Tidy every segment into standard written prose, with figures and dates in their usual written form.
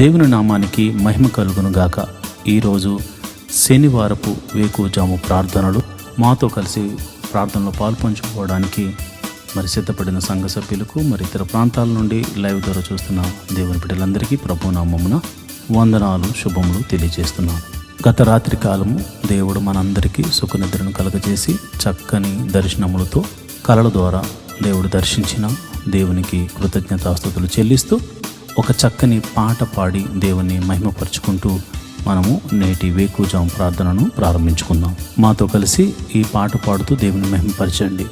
దేవుని నామానికి మహిమ కలుగును గాక. ఈరోజు శనివారపు వేకువజాము ప్రార్థనలు మాతో కలిసి ప్రార్థనలో పాల్పంచుకోవడానికి సిద్ధపడిన సంఘ సభ్యులకు ఇతర ప్రాంతాల నుండి లైవ్ ద్వారా చూస్తున్న దేవుని బిడ్డలందరికీ ప్రభు నామమున వందనాలు, శుభములు తెలియజేస్తున్నాను. గత రాత్రి కాలము దేవుడు మనందరికీ సుఖనిద్రను కలగజేసి చక్కని దర్శనములతో కలల ద్వారా దేవుడు దర్శించిన దేవునికి కృతజ్ఞతాస్తుతులు చెల్లిస్తూ ఒక చక్కని పాట పాడి దేవుని మహిమపరుచుకుంటూ మనము నేటి వేకువజాము ప్రార్థనను ప్రారంభించుకుందాం. మాతో కలిసి ఈ పాట పాడుతూ దేవుని మహిమపరచండి.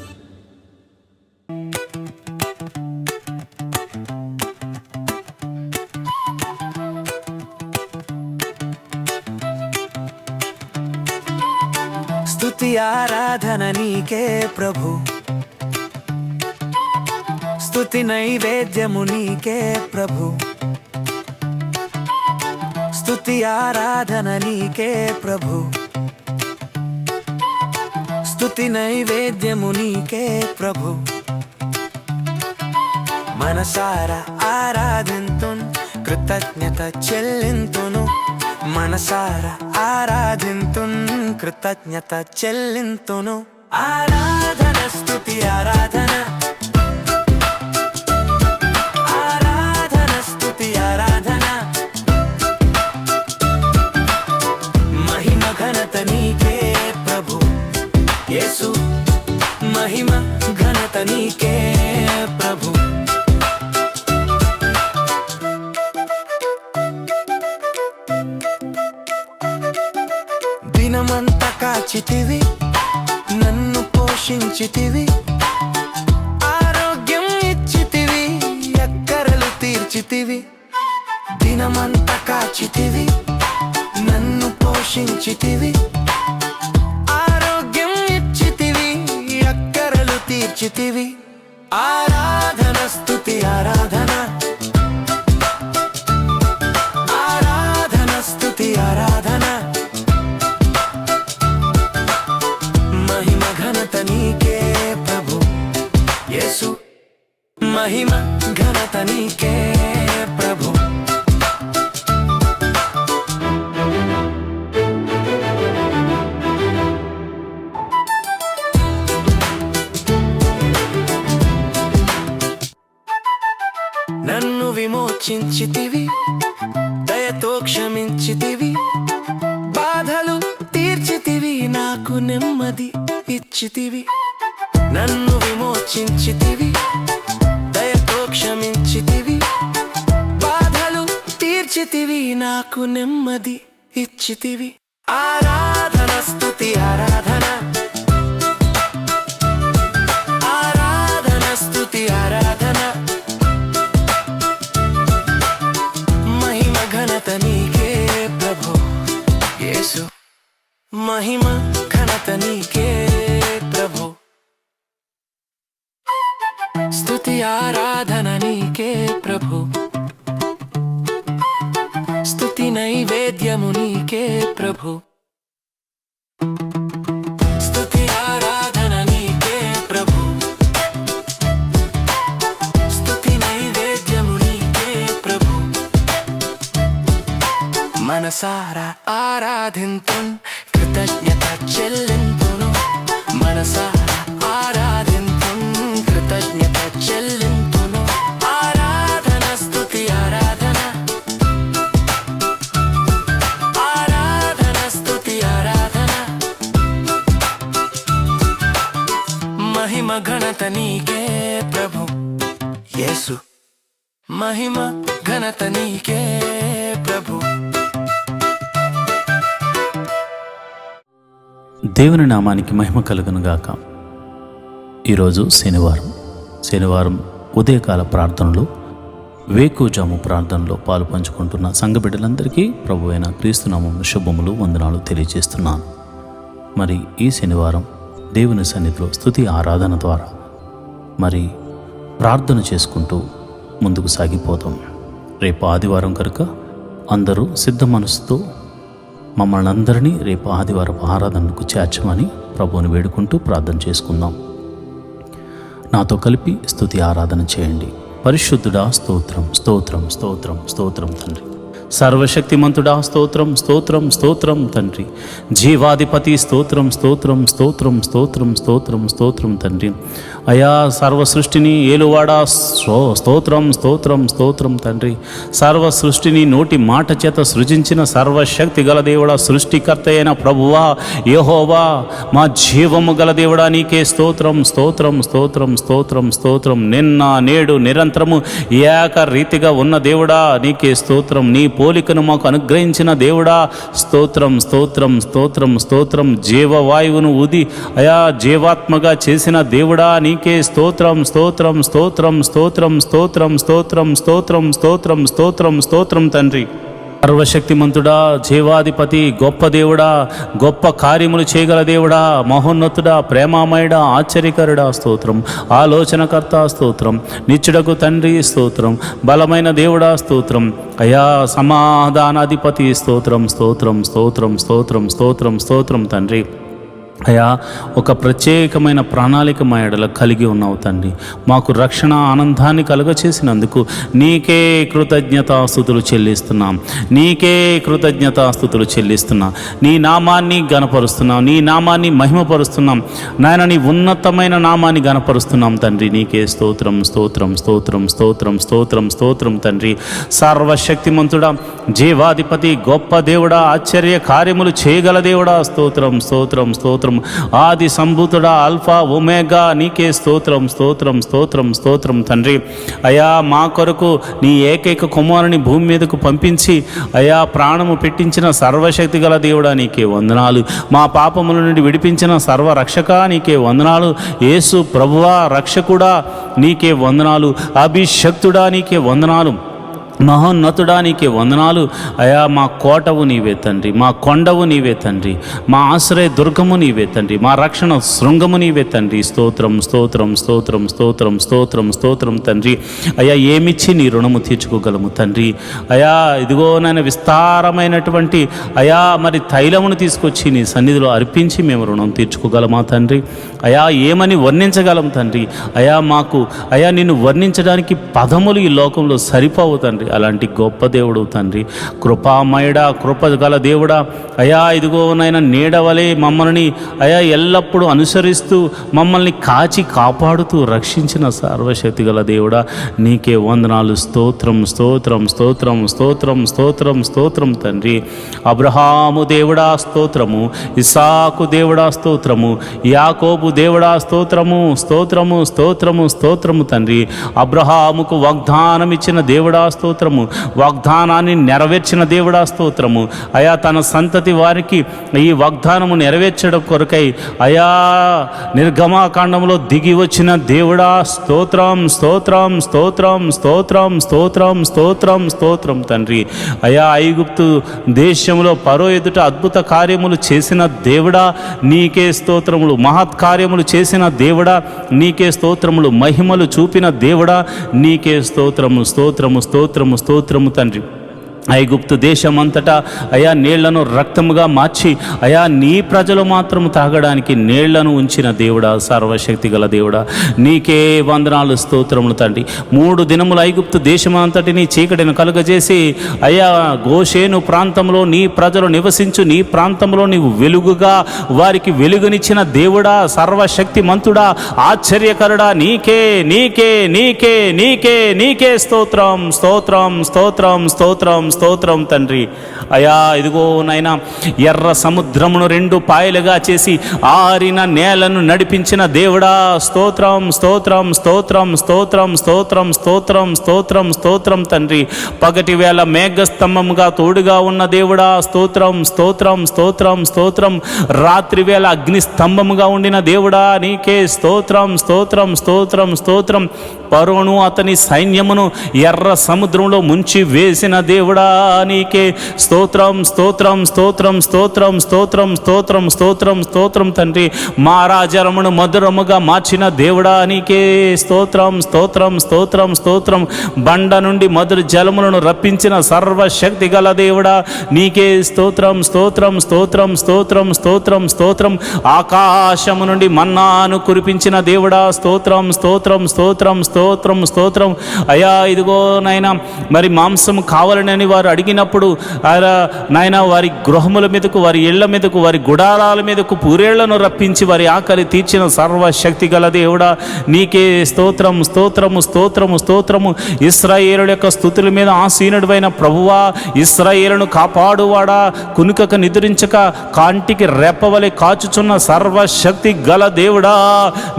స్తుతి ఆరాధన నీకే ప్రభు, స్తుతి నైవేద్యము నీకే ప్రభు, స్తుతి ఆరాధన నీకే ప్రభు, స్తుతి నైవేద్యము నీకే ప్రభు. మనసారా ఆరాధింతున్, కృతజ్ఞత చెల్లింతును. మనసారా ఆరాధింతున్, కృతజ్ఞత చెల్లింతును. ఆరాధన స్తుతి ఆరాధన, నీకే ప్రభు యేసు, మహిమ ఘనత నీకే ప్రభు. దినమంతా కాచితివి, నన్ను పోషించితివి, ఆరోగ్యం ఇచ్చితివి, అక్కరలు తీర్చితివి. దినమంతా కాచితివి, నన్ను పోషించితివి, ఆరోగ్యం ఇచ్చితివి, అక్కరలు తీర్చితివి. ఆరాధన స్తుతి ఆరాధన, ఆరాధన స్తుతి ఆరాధన. మహిమ ఘనత నీకే ప్రభు యేసు, మహిమ ఘనత నీకే ప్రభు. నన్ను విమోచించితివి, దయతో క్షమించితివి, బాధలు తీర్చితివి, నాకు నెమ్మది ఇచ్చితివి. నన్ను విమోచించితివి, దయతో క్షమించితివి, బాధలు తీర్చితివి, నాకు నెమ్మది ఇచ్చితివి. ఆరాధన స్తుతి ఆరాధన, ఆరాధన స్తుతి ఆరాధన. మహిమ ఘనత నీకే ప్రభు యేసు, మహిమ ఘనత నీకే ప్రభు. స్తుతి ఆరాధన నీకే ప్రభు, స్తుతి నైవేద్యము నీకే ప్రభు. స్తుతి ఆరాధన నీకే ప్రభు, స్తుతి నైవేద్యము నీకే ప్రభు. మనసారా ఆరాధింతున్, కృతజ్ఞత చెల్లింతును. మనసారా ఆరాధింతున్, కృతజ్ఞత చెల్లింతును. ఆరాధన స్తుతి ఆరాధన, ఆరాధన స్తుతి ఆరాధన. మహిమ ఘనత నీకే ప్రభు యేసు, మహిమ ఘనత నీకే ప్రభు. దేవుని నామానికి మహిమ కలుగును గాక. ఈరోజు శనివారం ఉదయకాల ప్రార్థనలు, వేకువజాము ప్రార్థనలో పాలు పంచుకుంటున్న సంఘ బిడ్డలందరికీ ప్రభు అయిన క్రీస్తు నామమున శుభములు, వందనాలు తెలియజేస్తున్నాను. ఈ శనివారం దేవుని సన్నిధిలో స్తుతి ఆరాధన ద్వారా ప్రార్థన చేసుకుంటూ ముందుకు సాగిపోతాం. రేపు ఆదివారం కనుక అందరూ సిద్ధ మనసుతో మమ్మల్ని అందరినీ రేపు ఆదివారపు ఆరాధనకు చేర్చమని ప్రభువుని వేడుకుంటూ ప్రార్థన చేసుకుందాం. నాతో కలిపి స్తుతి ఆరాధన చేయండి. పరిశుద్ధుడా స్తోత్రం, స్తోత్రం, స్తోత్రం, స్తోత్రం తండ్రి. సర్వశక్తిమంతుడా స్తోత్రం స్తోత్రం స్తోత్రం తండ్రి. జీవాధిపతి స్తోత్రం స్తోత్రం స్తోత్రం స్తోత్రం స్తోత్రం స్తోత్రం తండ్రి. అయా సర్వ సృష్టిని ఏలువాడా స్తోత్రం స్తోత్రం స్తోత్రం తండ్రి. సర్వ సృష్టిని నోటి మాట చేత సృజించిన సర్వశక్తి గల దేవుడా, సృష్టికర్త అయిన ప్రభువా యెహోవా, మా జీవము గల దేవుడా నీకే స్తోత్రం స్తోత్రం స్తోత్రం స్తోత్రం స్తోత్రం. నిన్న నేడు నిరంతరము ఏకరీతిగా ఉన్న దేవుడా నీకే స్తోత్రం. నీ పోలికను మాకు అనుగ్రహించిన దేవుడా స్తోత్రం స్తోత్రం స్తోత్రం స్తోత్రం. జీవవాయువును ఊది అయా జీవాత్మగా చేసిన దేవుడా నీకే స్తోత్రం స్తోత్రం స్తోత్రం స్తోత్రం స్తోత్రం స్తోత్రం స్తోత్రం స్తోత్రం స్తోత్రం స్తోత్రం తండ్రి. సర్వశక్తిమంతుడా, జీవాధిపతి, గొప్ప దేవుడా, గొప్ప కార్యములు చేయగల దేవుడా, మహోన్నతుడా, ప్రేమామయుడా, ఆశ్చర్యకరుడా స్తోత్రం. ఆలోచనకర్త స్తోత్రం. నిత్యుడకు తండ్రి స్తోత్రం. బలమైన దేవుడా స్తోత్రం. అయా సమాధానాధిపతి స్తోత్రం స్తోత్రం స్తోత్రం స్తోత్రం స్తోత్రం స్తోత్రం తండ్రి. అయా ఒక ప్రత్యేకమైన ప్రణాళిక మా ఎడల కలిగి ఉన్నావు తండ్రి. మాకు రక్షణ ఆనందాన్ని కలుగచేసినందుకు నీకే కృతజ్ఞతాస్తుతులు చెల్లిస్తున్నాం. నీకే కృతజ్ఞతాస్తుతులు చెల్లిస్తున్నాం. నీ నామాన్ని గణపరుస్తున్నాం. నీ నామాన్ని మహిమపరుస్తున్నాం. నాయన నీ ఉన్నతమైన నామాన్ని గణపరుస్తున్నాం తండ్రి. నీకే స్తోత్రం స్తోత్రం స్తోత్రం స్తోత్రం స్తోత్రం స్తోత్రం తండ్రి. సర్వశక్తిమంతుడా, జీవాధిపతి, గొప్ప దేవుడా, ఆశ్చర్య కార్యములు చేయగల దేవుడా స్తోత్రం స్తోత్రం స్తోత్రం. ఆది సంభూతుడా, ఆల్ఫా ఒమేగా నీకే స్తోత్రం స్తోత్రం స్తోత్రం స్తోత్రం తండ్రి. అయా మా కొరకు నీ ఏకైక కుమారుని భూమి మీదకు పంపించి అయా ప్రాణము పెట్టించిన సర్వశక్తి గల దేవుడా నీకే వందనాలు. మా పాపముల నుండి విడిపించిన సర్వరక్షక నీకే వందనాలు. యేసు ప్రభువా రక్షకుడా నీకే వందనాలు. అభిషక్తుడా నీకే వందనాలు. మహోన్నతుడా నీకే వందనాలు. అయా మా కోటవు నీవే తండ్రి. మా కొండవు నీవే తండ్రి. మా ఆశ్రయ దుర్గము నీవే తండ్రి. మా రక్షణ శృంగము నీవే తండ్రి. స్తోత్రం స్తోత్రం స్తోత్రం స్తోత్రం స్తోత్రం స్తోత్రం తండ్రి. అయా ఏమిచ్చి నీ రుణము తీర్చుకోగలము తండ్రి. అయా ఇదిగో నాయన విస్తారమైనటువంటి అయా మరి తైలమును తీసుకొచ్చి నీ సన్నిధిలో అర్పించి మేము రుణం తీర్చుకోగలమా తండ్రి. అయా ఏమని వర్ణించగలం తండ్రి. అయా మాకు అయా నిన్ను వర్ణించడానికి పదములు ఈ లోకంలో సరిపోవు తండ్రి. అలాంటి గొప్ప దేవుడు తండ్రి. కృపామయుడా, కృప గల దేవుడా, అయా ఇదిగో నాయన నీడవలే మమ్మల్ని అయా ఎల్లప్పుడూ అనుసరిస్తూ మమ్మల్ని కాచి కాపాడుతూ రక్షించిన సర్వశక్తి గల దేవుడా నీకే వందనాలు. స్తోత్రం స్తోత్రం స్తోత్రం స్తోత్రం స్తోత్రం స్తోత్రం తండ్రి. అబ్రహాము దేవుడా స్తోత్రము. ఇస్సాకు దేవుడా స్తోత్రము. యాకోబు దేవుడా స్తోత్రము స్తోత్రము స్తోత్రము స్తోత్రము తండ్రి. అబ్రహాముకు వాగ్దానం ఇచ్చిన దేవుడా స్తోత్రము. వాగ్దానాన్ని నెరవేర్చిన దేవుడా స్తోత్రము. అయా తన సంతతి వారికి ఈ వాగ్దానము నెరవేర్చడం కొరకై అయా నిర్గమాకాండంలో దిగి వచ్చిన దేవుడా స్తోత్రం స్తోత్రం స్తోత్రం స్తోత్రం స్తోత్రం స్తోత్రం స్తోత్రం తండ్రి. అయా ఐగుప్తు దేశంలో ఫరో ఎదుట అద్భుత కార్యములు చేసిన దేవుడా నీకే స్తోత్రములు. మహత్ కార్యములు చేసిన దేవుడా నీకే స్తోత్రములు. మహిమలు చూపిన దేవుడా నీకే స్తోత్రము స్తోత్రము స్తోత్రము స్తోత్రము తండ్రి. ఐగుప్తు దేశమంతటా అయా నీళ్లను రక్తముగా మార్చి అయా నీ ప్రజలు మాత్రము తాగడానికి నీళ్లను ఉంచిన దేవుడా సర్వశక్తి గల దేవుడా నీకే వందనాలు స్తోత్రములు తండ్రి. 3 దినములు ఐగుప్తు దేశమంతటిని చీకటిని కలుగజేసి అయా గోషేను ప్రాంతంలో నీ ప్రజలు నివసించు నీ ప్రాంతంలో నీవు వెలుగుగా వారికి వెలుగునిచ్చిన దేవుడా సర్వశక్తి మంతుడా ఆశ్చర్యకరుడా నీకే నీకే నీకే నీకే నీకే స్తోత్రం స్తోత్రం స్తోత్రం స్తోత్రం స్తోత్రం తండ్రి. అయా ఇదిగో నాయనా ఎర్ర సముద్రమును 2 పాయలుగా చేసి ఆరిన నేలను నడిపించిన దేవుడా స్తోత్రం స్తోత్రం స్తోత్రం స్తోత్రం స్తోత్రం స్తోత్రం స్తోత్రం స్తోత్రం తండ్రి. పగటి వేళ మేఘస్తంభముగా తోడుగా ఉన్న దేవుడా స్తోత్రం స్తోత్రం స్తోత్రం స్తోత్రం. రాత్రి వేళ అగ్ని స్తంభముగా ఉండిన దేవుడా నీకే స్తోత్రం స్తోత్రం స్తోత్రం స్తోత్రం. ఫరోను అతని సైన్యమును ఎర్ర సముద్రంలో ముంచి వేసిన దేవుడా నీకే స్తోత్రం స్తోత్రం స్తోత్రం స్తోత్రం స్తోత్రం స్తోత్రం స్తోత్రం స్తోత్రం తండ్రి. మారాజరమును మధురముగా మార్చిన దేవుడా నీకే స్తోత్రం స్తోత్రం స్తోత్రం స్తోత్రం. బండ నుండి మధుర జలములను రప్పించిన సర్వశక్తి గల దేవుడా నీకే స్తోత్రం స్తోత్రం స్తోత్రం స్తోత్రం స్తోత్రం స్తోత్రం. ఆకాశము నుండి మన్నాను కురిపించిన దేవుడా స్తోత్రం స్తోత్రం స్తోత్రం స్తోత్రం స్తోత్రం. అయా ఇదిగో నాయనా మరి మాంసము కావాలని వారు అడిగినప్పుడు నాయన వారి గృహముల మీదకు, వారి ఇళ్ల మీదకు, వారి గుడారాల మీదకు పూరేళ్లను రప్పించి వారి ఆకలి తీర్చిన సర్వశక్తి గల దేవుడా, నీకే స్తోత్రం, స్తోత్రము, స్తోత్రము, స్తోత్రము. ఇశ్రాయేలుల యొక్క స్తుతుల మీద ఆసీనుడైన ప్రభువా, ఇశ్రాయేలును కాపాడువాడా, కునుకక నిద్రించక కాంటికి రెప్పవలె కాచుచున్న సర్వశక్తి గల దేవుడా,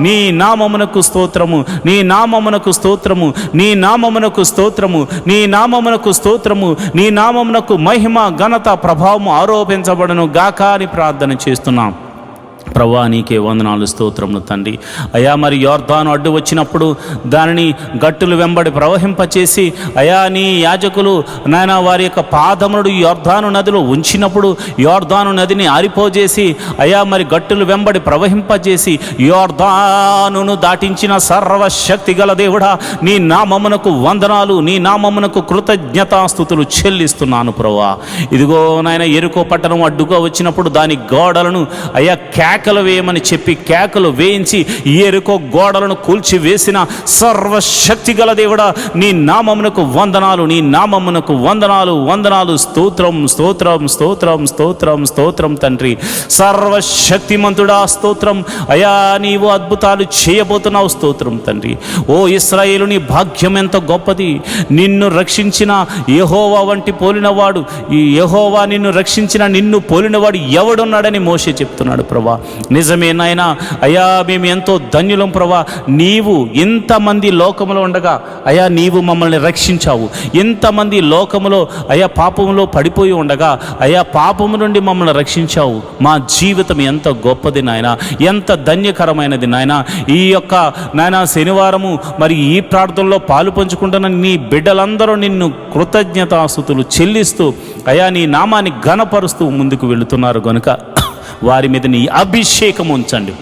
నీ నామమునకు స్తోత్రము, నీ నామమునకు స్తోత్రము, నీ నామమునకు స్తోత్రము, నీ నామమునకు స్తోత్రము, నీ నామమునకు మహిమ, ఘనత, ప్రభావము ఆరోపించబడను గాక అని ప్రార్థన చేస్తున్నాం. ప్రభువా, నీకే వందనాలు, స్తోత్రములు తండ్రి. అయా మరి యోర్దాను అడ్డు వచ్చినప్పుడు దానిని గట్టులు వెంబడి ప్రవహింపచేసి అయా నీ యాజకులు నాయన వారి యొక్క పాదములు యోర్దాను నదిలో ఉంచినప్పుడు యోర్దాను నదిని ఆరిపోజేసి అయా మరి గట్టులు వెంబడి ప్రవహింపజేసి యోర్దానును దాటించిన సర్వశక్తి గల దేవుడా, నీ నామమునకు వందనాలు, నీ నామమునకు కృతజ్ఞతాస్తుతులు చెల్లిస్తున్నాను ప్రభువా. ఇదిగో నాయన యెరికో పట్టణం అడ్డుగా వచ్చినప్పుడు దాని గోడలను అయా కేకలు వేయమని చెప్పి కేకలు వేయించి యెరికో గోడలను కూల్చి వేసిన సర్వశక్తి గల దేవుడా, నీ నామమునకు వందనాలు, నీ నామమునకు వందనాలు, వందనాలు, స్తోత్రం, స్తోత్రం, స్తోత్రం, స్తోత్రం, స్తోత్రం తండ్రి. సర్వశక్తిమంతుడా స్తోత్రం. అయా నీవు అద్భుతాలు చేయబోతున్నావు, స్తోత్రం తండ్రి. ఓ ఇశ్రాయేలు, నీ భాగ్యం ఎంత గొప్పది. నిన్ను రక్షించిన యెహోవా వంటి పోలినవాడు, ఈ యెహోవా నిన్ను రక్షించిన నిన్ను పోలినవాడు ఎవడున్నాడని మోషే చెప్తున్నాడు ప్రభా. నిజమే నాయనా. అయా మేము ఎంతో ధన్యులం ప్రభా. నీవు ఇంతమంది లోకములో ఉండగా అయా నీవు మమ్మల్ని రక్షించావు. ఇంతమంది లోకములో అయా పాపములో పడిపోయి ఉండగా అయా పాపము నుండి మమ్మల్ని రక్షించావు. మా జీవితం ఎంత గొప్పది నాయన, ఎంత ధన్యకరమైనది నాయన. ఈ యొక్క నాయన శనివారము మరి ఈ ప్రార్థనలో పాలు పంచుకుంటున్న నీ బిడ్డలందరూ నిన్ను కృతజ్ఞతాస్తుతులు చెల్లిస్తూ అయా నీ నామాన్ని ఘనపరుస్తూ ముందుకు వెళుతున్నారు గనుక వారి మీద నీ అభిషేకం ఉంచండి.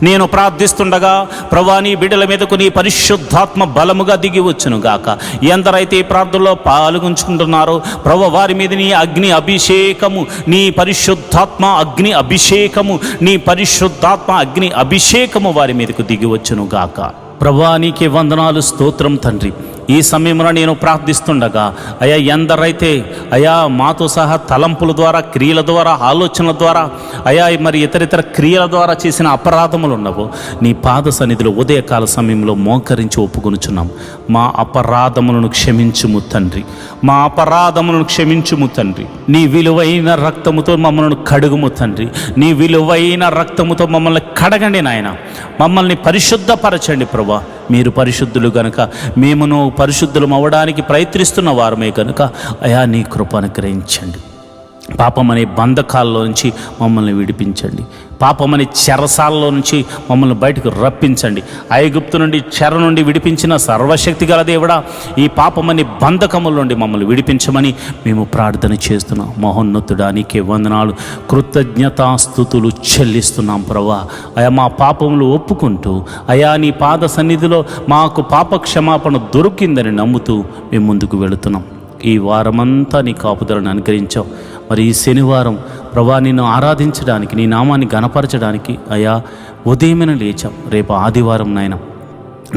నేను ప్రార్థిస్తుండగా ప్రభువా, నీ బిడ్డల మీదకు నీ పరిశుద్ధాత్మ బలముగా దిగి వచ్చును గాక. ఎందరైతే ఈ ప్రార్థనలో పాల్గొంచుకుంటున్నారో ప్రభువా, వారి మీద నీ అగ్ని అభిషేకము, నీ పరిశుద్ధాత్మ అగ్ని అభిషేకము, నీ పరిశుద్ధాత్మ అగ్ని అభిషేకము వారి మీదకు దిగి వచ్చును గాక. ప్రభువా, నీకే వందనాలు, స్తోత్రం తండ్రి. ఈ సమయంలో నేను ప్రార్థిస్తుండగా అయా ఎందరైతే అయా మాతో సహా తలంపుల ద్వారా, క్రియల ద్వారా, ఆలోచనల ద్వారా అయా మరి ఇతరితర క్రియల ద్వారా చేసిన అపరాధములు ఉన్నవో నీ పాద సన్నిధిలో ఉదయకాల సమయంలో మోకరించి ఒప్పుకొనుచున్నాం. మా అపరాధములను క్షమించుము తండ్రి, మా అపరాధములను క్షమించుము తండ్రి. నీ విలువైన రక్తముతో మమ్మల్ని కడుగుము తండ్రి, నీ విలువైన రక్తముతో మమ్మల్ని కడగండి నాయన. మమ్మల్ని పరిశుద్ధపరచండి ప్రభా. మీరు పరిశుద్ధులు గనుక మేమును పరిశుద్ధులం అవ్వడానికి ప్రయత్నిస్తున్న వారమే కనుక అయా నీ కృప అనుగ్రహించండి. పాపం అనే బంధకాల్లో నుంచి మమ్మల్ని విడిపించండి. పాపమని చెరసాలలో నుంచి మమ్మల్ని బయటకు రప్పించండి. ఐగుప్తు నుండి చెర నుండి విడిపించిన సర్వశక్తి గల దేవుడా, ఈ పాపమని బంధకముల నుండి మమ్మల్ని విడిపించమని మేము ప్రార్థన చేస్తున్నాం. మహోన్నతుడా, నీకే వందనాలు, కృతజ్ఞతాస్తుతులు చెల్లిస్తున్నాం ప్రభా. అయా మా పాపములు ఒప్పుకుంటూ అయా నీ పాద సన్నిధిలో మాకు పాప క్షమాపణ దొరికిందని నమ్ముతూ మేము ముందుకు వెళుతున్నాం. ఈ వారమంతా నీ కాపుదలను అనుగ్రహించావు. మరి ఈ శనివారం ప్రభా నిన్ను ఆరాధించడానికి, నీ నామాన్ని గణపరచడానికి అయా ఉదయమైన లేచాం. రేపు ఆదివారం నాయన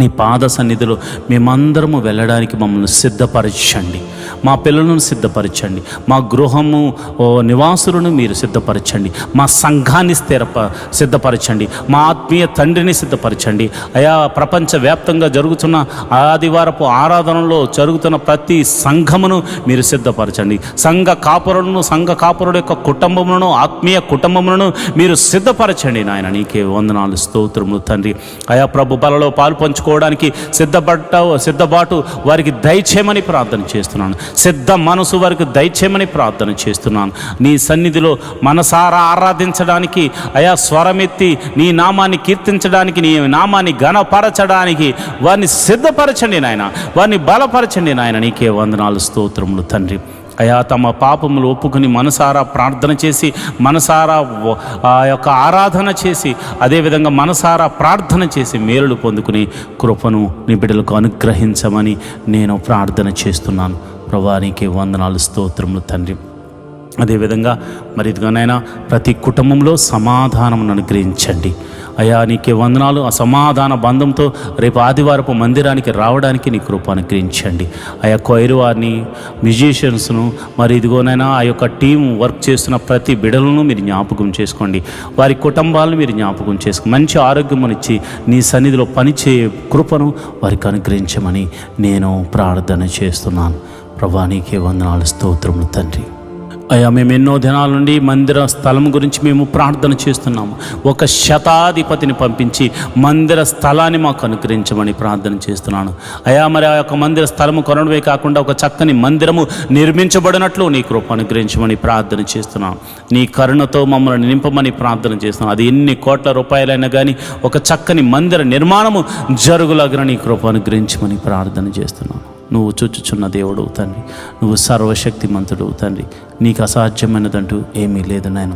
నీ పాద సన్నిధిలో మేమందరము వెళ్ళడానికి మమ్మల్ని సిద్ధపరచండి. మా పిల్లలను సిద్ధపరచండి. మా గృహము నివాసులను మీరు సిద్ధపరచండి. మా సంఘాన్ని సిద్ధపరచండి. మా ఆత్మీయ తండ్రిని సిద్ధపరచండి. అయా ప్రపంచవ్యాప్తంగా జరుగుతున్న ఆదివారపు ఆరాధనలో జరుగుతున్న ప్రతి సంఘమును మీరు సిద్ధపరచండి. సంఘ కాపురుల యొక్క కుటుంబములను, ఆత్మీయ కుటుంబములను మీరు సిద్ధపరచండి నాయన. నీకే వందనాలు, స్తోత్రములు తండ్రి. అయా ప్రభు బలలో పాలు పంచుకోవడానికి సిద్ధబాటు వారికి దయచేయమని ప్రార్థన చేస్తున్నాను. సిద్ధ మనసు వారికి దయచేయమని ప్రార్థన చేస్తున్నాను. నీ సన్నిధిలో మనసారా ఆరాధించడానికి అయా స్వరమెత్తి నీ నామాన్ని కీర్తించడానికి, నీ నామాన్ని ఘనపరచడానికి వారిని సిద్ధపరచండి నాయన, వారిని బలపరచండి నాయన. నీకే వందనాలు, స్తోత్రములు తండ్రి. అయా తమ పాపములు ఒప్పుకుని మనసారా ప్రార్థన చేసి, మనసారా ఆ యొక్క ఆరాధన చేసి, అదేవిధంగా మనసారా ప్రార్థన చేసి మేలులు పొందుకుని కృపను నీ బిడ్డలకు అనుగ్రహించమని నేను ప్రార్థన చేస్తున్నాను. ప్రభువా, నీకే వందనాలు, స్తోత్రములు తండ్రి. అదేవిధంగా మరి ఇదిగానైనా ప్రతి కుటుంబంలో సమాధానమును అనుగ్రహించండి. అయా నీకే వందనాలు. ఆ సమాధాన బంధంతో రేపు ఆదివారపు మందిరానికి రావడానికి నీ కృప అనుగ్రహించండి. ఆ యొక్క వైరు వారిని, మ్యూజిషియన్స్ను, మరి ఇదిగోనైనా ఆ యొక్క టీం వర్క్ చేస్తున్న ప్రతి బిడలను మీరు జ్ఞాపకం చేసుకోండి. వారి కుటుంబాలను మీరు జ్ఞాపకం చేసుకోండి. మంచి ఆరోగ్యమునిచ్చి నీ సన్నిధిలో పనిచేయే కృపను వారికి అనుగ్రహించమని నేను ప్రార్థన చేస్తున్నాను. ప్రభువా నీకే వందనాలు, స్తోత్రములు తండ్రి. అయ్యా మేము ఎన్నో దినాల నుండి మందిర స్థలం గురించి మేము ప్రార్థన చేస్తున్నాము. ఒక శతాధిపతిని పంపించి మందిర స్థలాన్ని మాకు అనుగ్రహించమని ప్రార్థన చేస్తున్నాను. అయ్యా మరి ఆ యొక్క మందిర స్థలము కొనడమే కాకుండా ఒక చక్కని మందిరము నిర్మించబడినట్లు నీ కృప అనుగ్రహించమని ప్రార్థన చేస్తున్నాను. నీ కరుణతో మమ్మల్ని నింపమని ప్రార్థన చేస్తున్నాను. అది ఎన్ని కోట్ల రూపాయలైనా కానీ ఒక చక్కని మందిర నిర్మాణము జరుగులాగిన నీ కృప అనుగ్రహించమని ప్రార్థన చేస్తున్నాను. నువ్వు చూచుచున్న దేవుడు తండ్రి, నువ్వు సర్వశక్తిమంతుడు తండ్రి, నీకు అసాధ్యమైనదంటూ ఏమీ లేదు నాయన.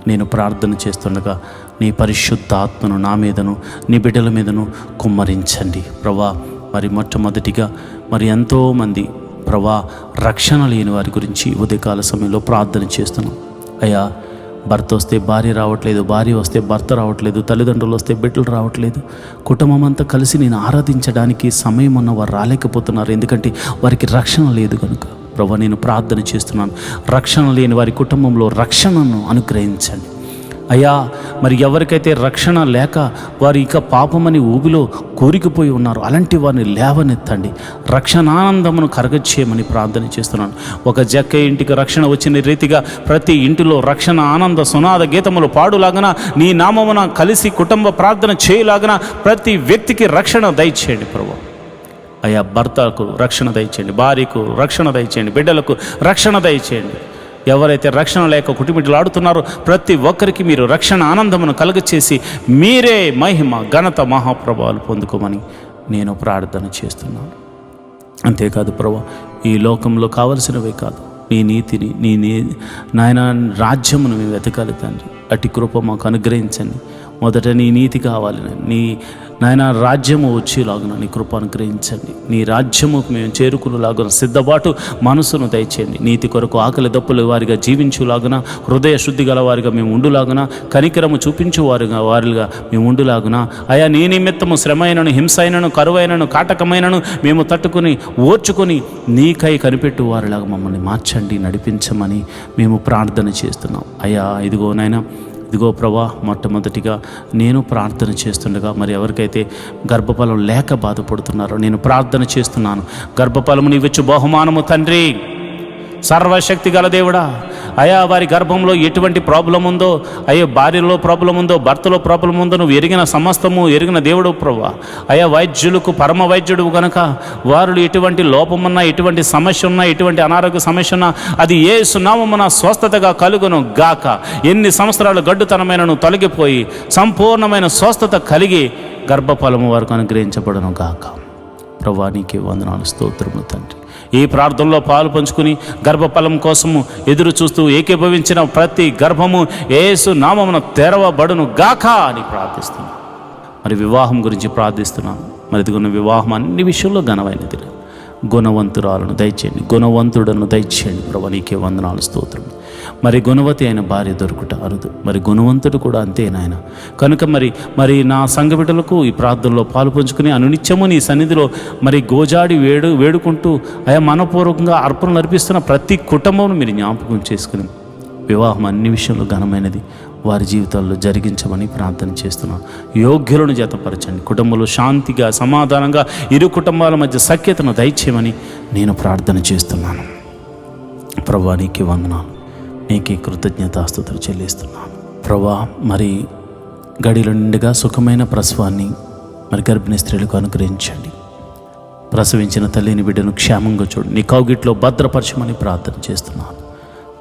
నేను ప్రార్థన చేస్తుండగా నీ పరిశుద్ధ ఆత్మను నా మీదను నీ బిడ్డల మీదను కుమ్మరించండి ప్రభా. మరి మొట్టమొదటిగా మరి ఎంతోమంది ప్రభా రక్షణ లేని వారి గురించి ఉదయకాల సమయంలో ప్రార్థన చేస్తున్నాం. అయ్యా భర్త వస్తే భార్య రావట్లేదు, భార్య వస్తే భర్త రావట్లేదు, తల్లిదండ్రులు వస్తే బిడ్డలు రావట్లేదు, కుటుంబం అంతా కలిసి నేను ఆరాధించడానికి సమయం ఉన్న వారు రాలేకపోతున్నారు. ఎందుకంటే వారికి రక్షణ లేదు కనుక ప్రభా నేను ప్రార్థన చేస్తున్నాను. రక్షణ లేని వారి కుటుంబంలో రక్షణను అనుగ్రహించండి అయ్యా. మరి ఎవరికైతే రక్షణ లేక వారు ఇక పాపమని ఊబిలో కోరికిపోయి ఉన్నారు, అలాంటి వారిని లేవనెత్తండి, రక్షణానందమును కరగచ్చేయమని ప్రార్థన చేస్తున్నాను. ఒక జక్క ఇంటికి రక్షణ వచ్చిన రీతిగా ప్రతి ఇంటిలో రక్షణ ఆనంద సునాద గీతములు పాడులాగన నీ నామమున కలిసి కుటుంబ ప్రార్థన చేయలాగన ప్రతి వ్యక్తికి రక్షణ దయచేయండి ప్రభు. అయ్యా భర్తకు రక్షణ దయచేయండి, భార్యకు రక్షణ దయచేయండి, బిడ్డలకు రక్షణ దయచేయండి. ఎవరైతే రక్షణ లేక కుటుంబీలాడుతున్నారో ప్రతి ఒక్కరికి మీరు రక్షణ ఆనందమును కలుగచేసి మీరే మహిమ ఘనత మహాప్రభావాలు పొందుకోమని నేను ప్రార్థన చేస్తున్నాను. అంతేకాదు ప్రభు, ఈ లోకంలో కావలసినవే కాదు, నీ నీతిని నీ నాయన రాజ్యమును మేము వెతకాలి తండ్రి. అట్టి కృప మాకు అనుగ్రహించండి. మొదట నీ నీతి కావాలి, నీ నాయన రాజ్యము వచ్చేలాగున నీ కృప అనుగ్రహించండి. నీ రాజ్యముకు మేము చేరుకునేలాగున సిద్ధపాటు మనసును దయచేయండి. నీతి కొరకు ఆకలి దప్పులు వారిగా జీవించులాగున, హృదయ శుద్ధి గల వారిగా మేము ఉండులాగున, కనికరము చూపించు వారిగా మేము ఉండులాగున. అయా నీ నిమిత్తము శ్రమైనను, హింసైనను, కరువైనను, కాటకమైనను మేము తట్టుకుని ఓర్చుకొని నీకై కనిపెట్టు వారిలాగా మమ్మల్ని మార్చండి, నడిపించమని మేము ప్రార్థన చేస్తున్నాం. అయ్యా ఇదిగో ప్రభా, మొట్టమొదటిగా నేను ప్రార్థన చేస్తుండగా మరి ఎవరికైతే గర్భఫలం లేక బాధపడుతున్నారో నేను ప్రార్థన చేస్తున్నాను. గర్భఫలము నీవిచ్చు బహుమానము తండ్రి, సర్వశక్తి గల దేవుడా. అయా వారి గర్భంలో ఎటువంటి ప్రాబ్లం ఉందో, అయ్యో భార్యలో ప్రాబ్లం ఉందో, భర్తలో ప్రాబ్లం ఉందో నువ్వు ఎరిగిన సమస్తము ఎరిగిన దేవుడు ప్రభా. అయా వైద్యులకు పరమ వైద్యుడు కనుక వారు ఎటువంటి లోపమున్నా, ఎటువంటి సమస్య ఉన్నా, ఎటువంటి అనారోగ్య సమస్య ఉన్నా అది యేసు నామమున స్వస్థతగా కలుగును గాక. ఎన్ని సంవత్సరాలు గడ్డుతనమైనను తొలగిపోయి సంపూర్ణమైన స్వస్థత కలిగి గర్భఫలము వరకు అనుగ్రహించబడును గాక. ప్రభా నీకే వందనాలు, స్తోత్రములు తండ్రి. ఈ ప్రార్థనలో పాలు పంచుకుని గర్భఫలం కోసము ఎదురు చూస్తూ ఏకీభవించిన ప్రతి గర్భము యేసు నామమున తెరవబడును గాక అని ప్రార్థిస్తున్నాను. మరి వివాహం గురించి ప్రార్థిస్తున్నాను. మరి ఇదిగొన్న వివాహం అన్ని విషయంలో ఘనమైనది, గుణవంతురాలను దయచేయండి, గుణవంతుడను దయచేయండి ప్రభు. నీకే వందనాలు, స్తోత్రం. మరి గుణవతి అయిన భార్య దొరుకుట అరుదు, మరి గుణవంతుడు కూడా అంతే నాయన. కనుక మరి నా సంఘ బిడ్డలకు ఈ ప్రార్థనలో పాలు పంచుకుని అనునిత్యము నీ సన్నిధిలో మరి గోజాడి వేడుకుంటూ అయా మనపూర్వకంగా అర్పణలు అర్పిస్తున్న ప్రతి కుటుంబం మీరు జ్ఞాపకం చేసుకుని వివాహం అన్ని విషయంలో ఘనమైనది వారి జీవితాల్లో జరిగించమని ప్రార్థన చేస్తున్నాను. యోగ్యులను జతపరచండి, కుటుంబంలో శాంతిగా సమాధానంగా ఇరు కుటుంబాల మధ్య సఖ్యతను దయచేయమని నేను ప్రార్థన చేస్తున్నాను. ప్రభా నీకే వందనాలు, నీకే కృతజ్ఞతాస్తుతులు చెల్లిస్తున్నాను ప్రభా. మరి గడిలో నిండుగా సుఖమైన ప్రసవాన్ని మరి గర్భిణీ స్త్రీలకు అనుగ్రహించండి. ప్రసవించిన తల్లిని బిడ్డను క్షేమంగా చూడు, నీ కౌగిట్లో భద్రపరచమని ప్రార్థన చేస్తున్నాను.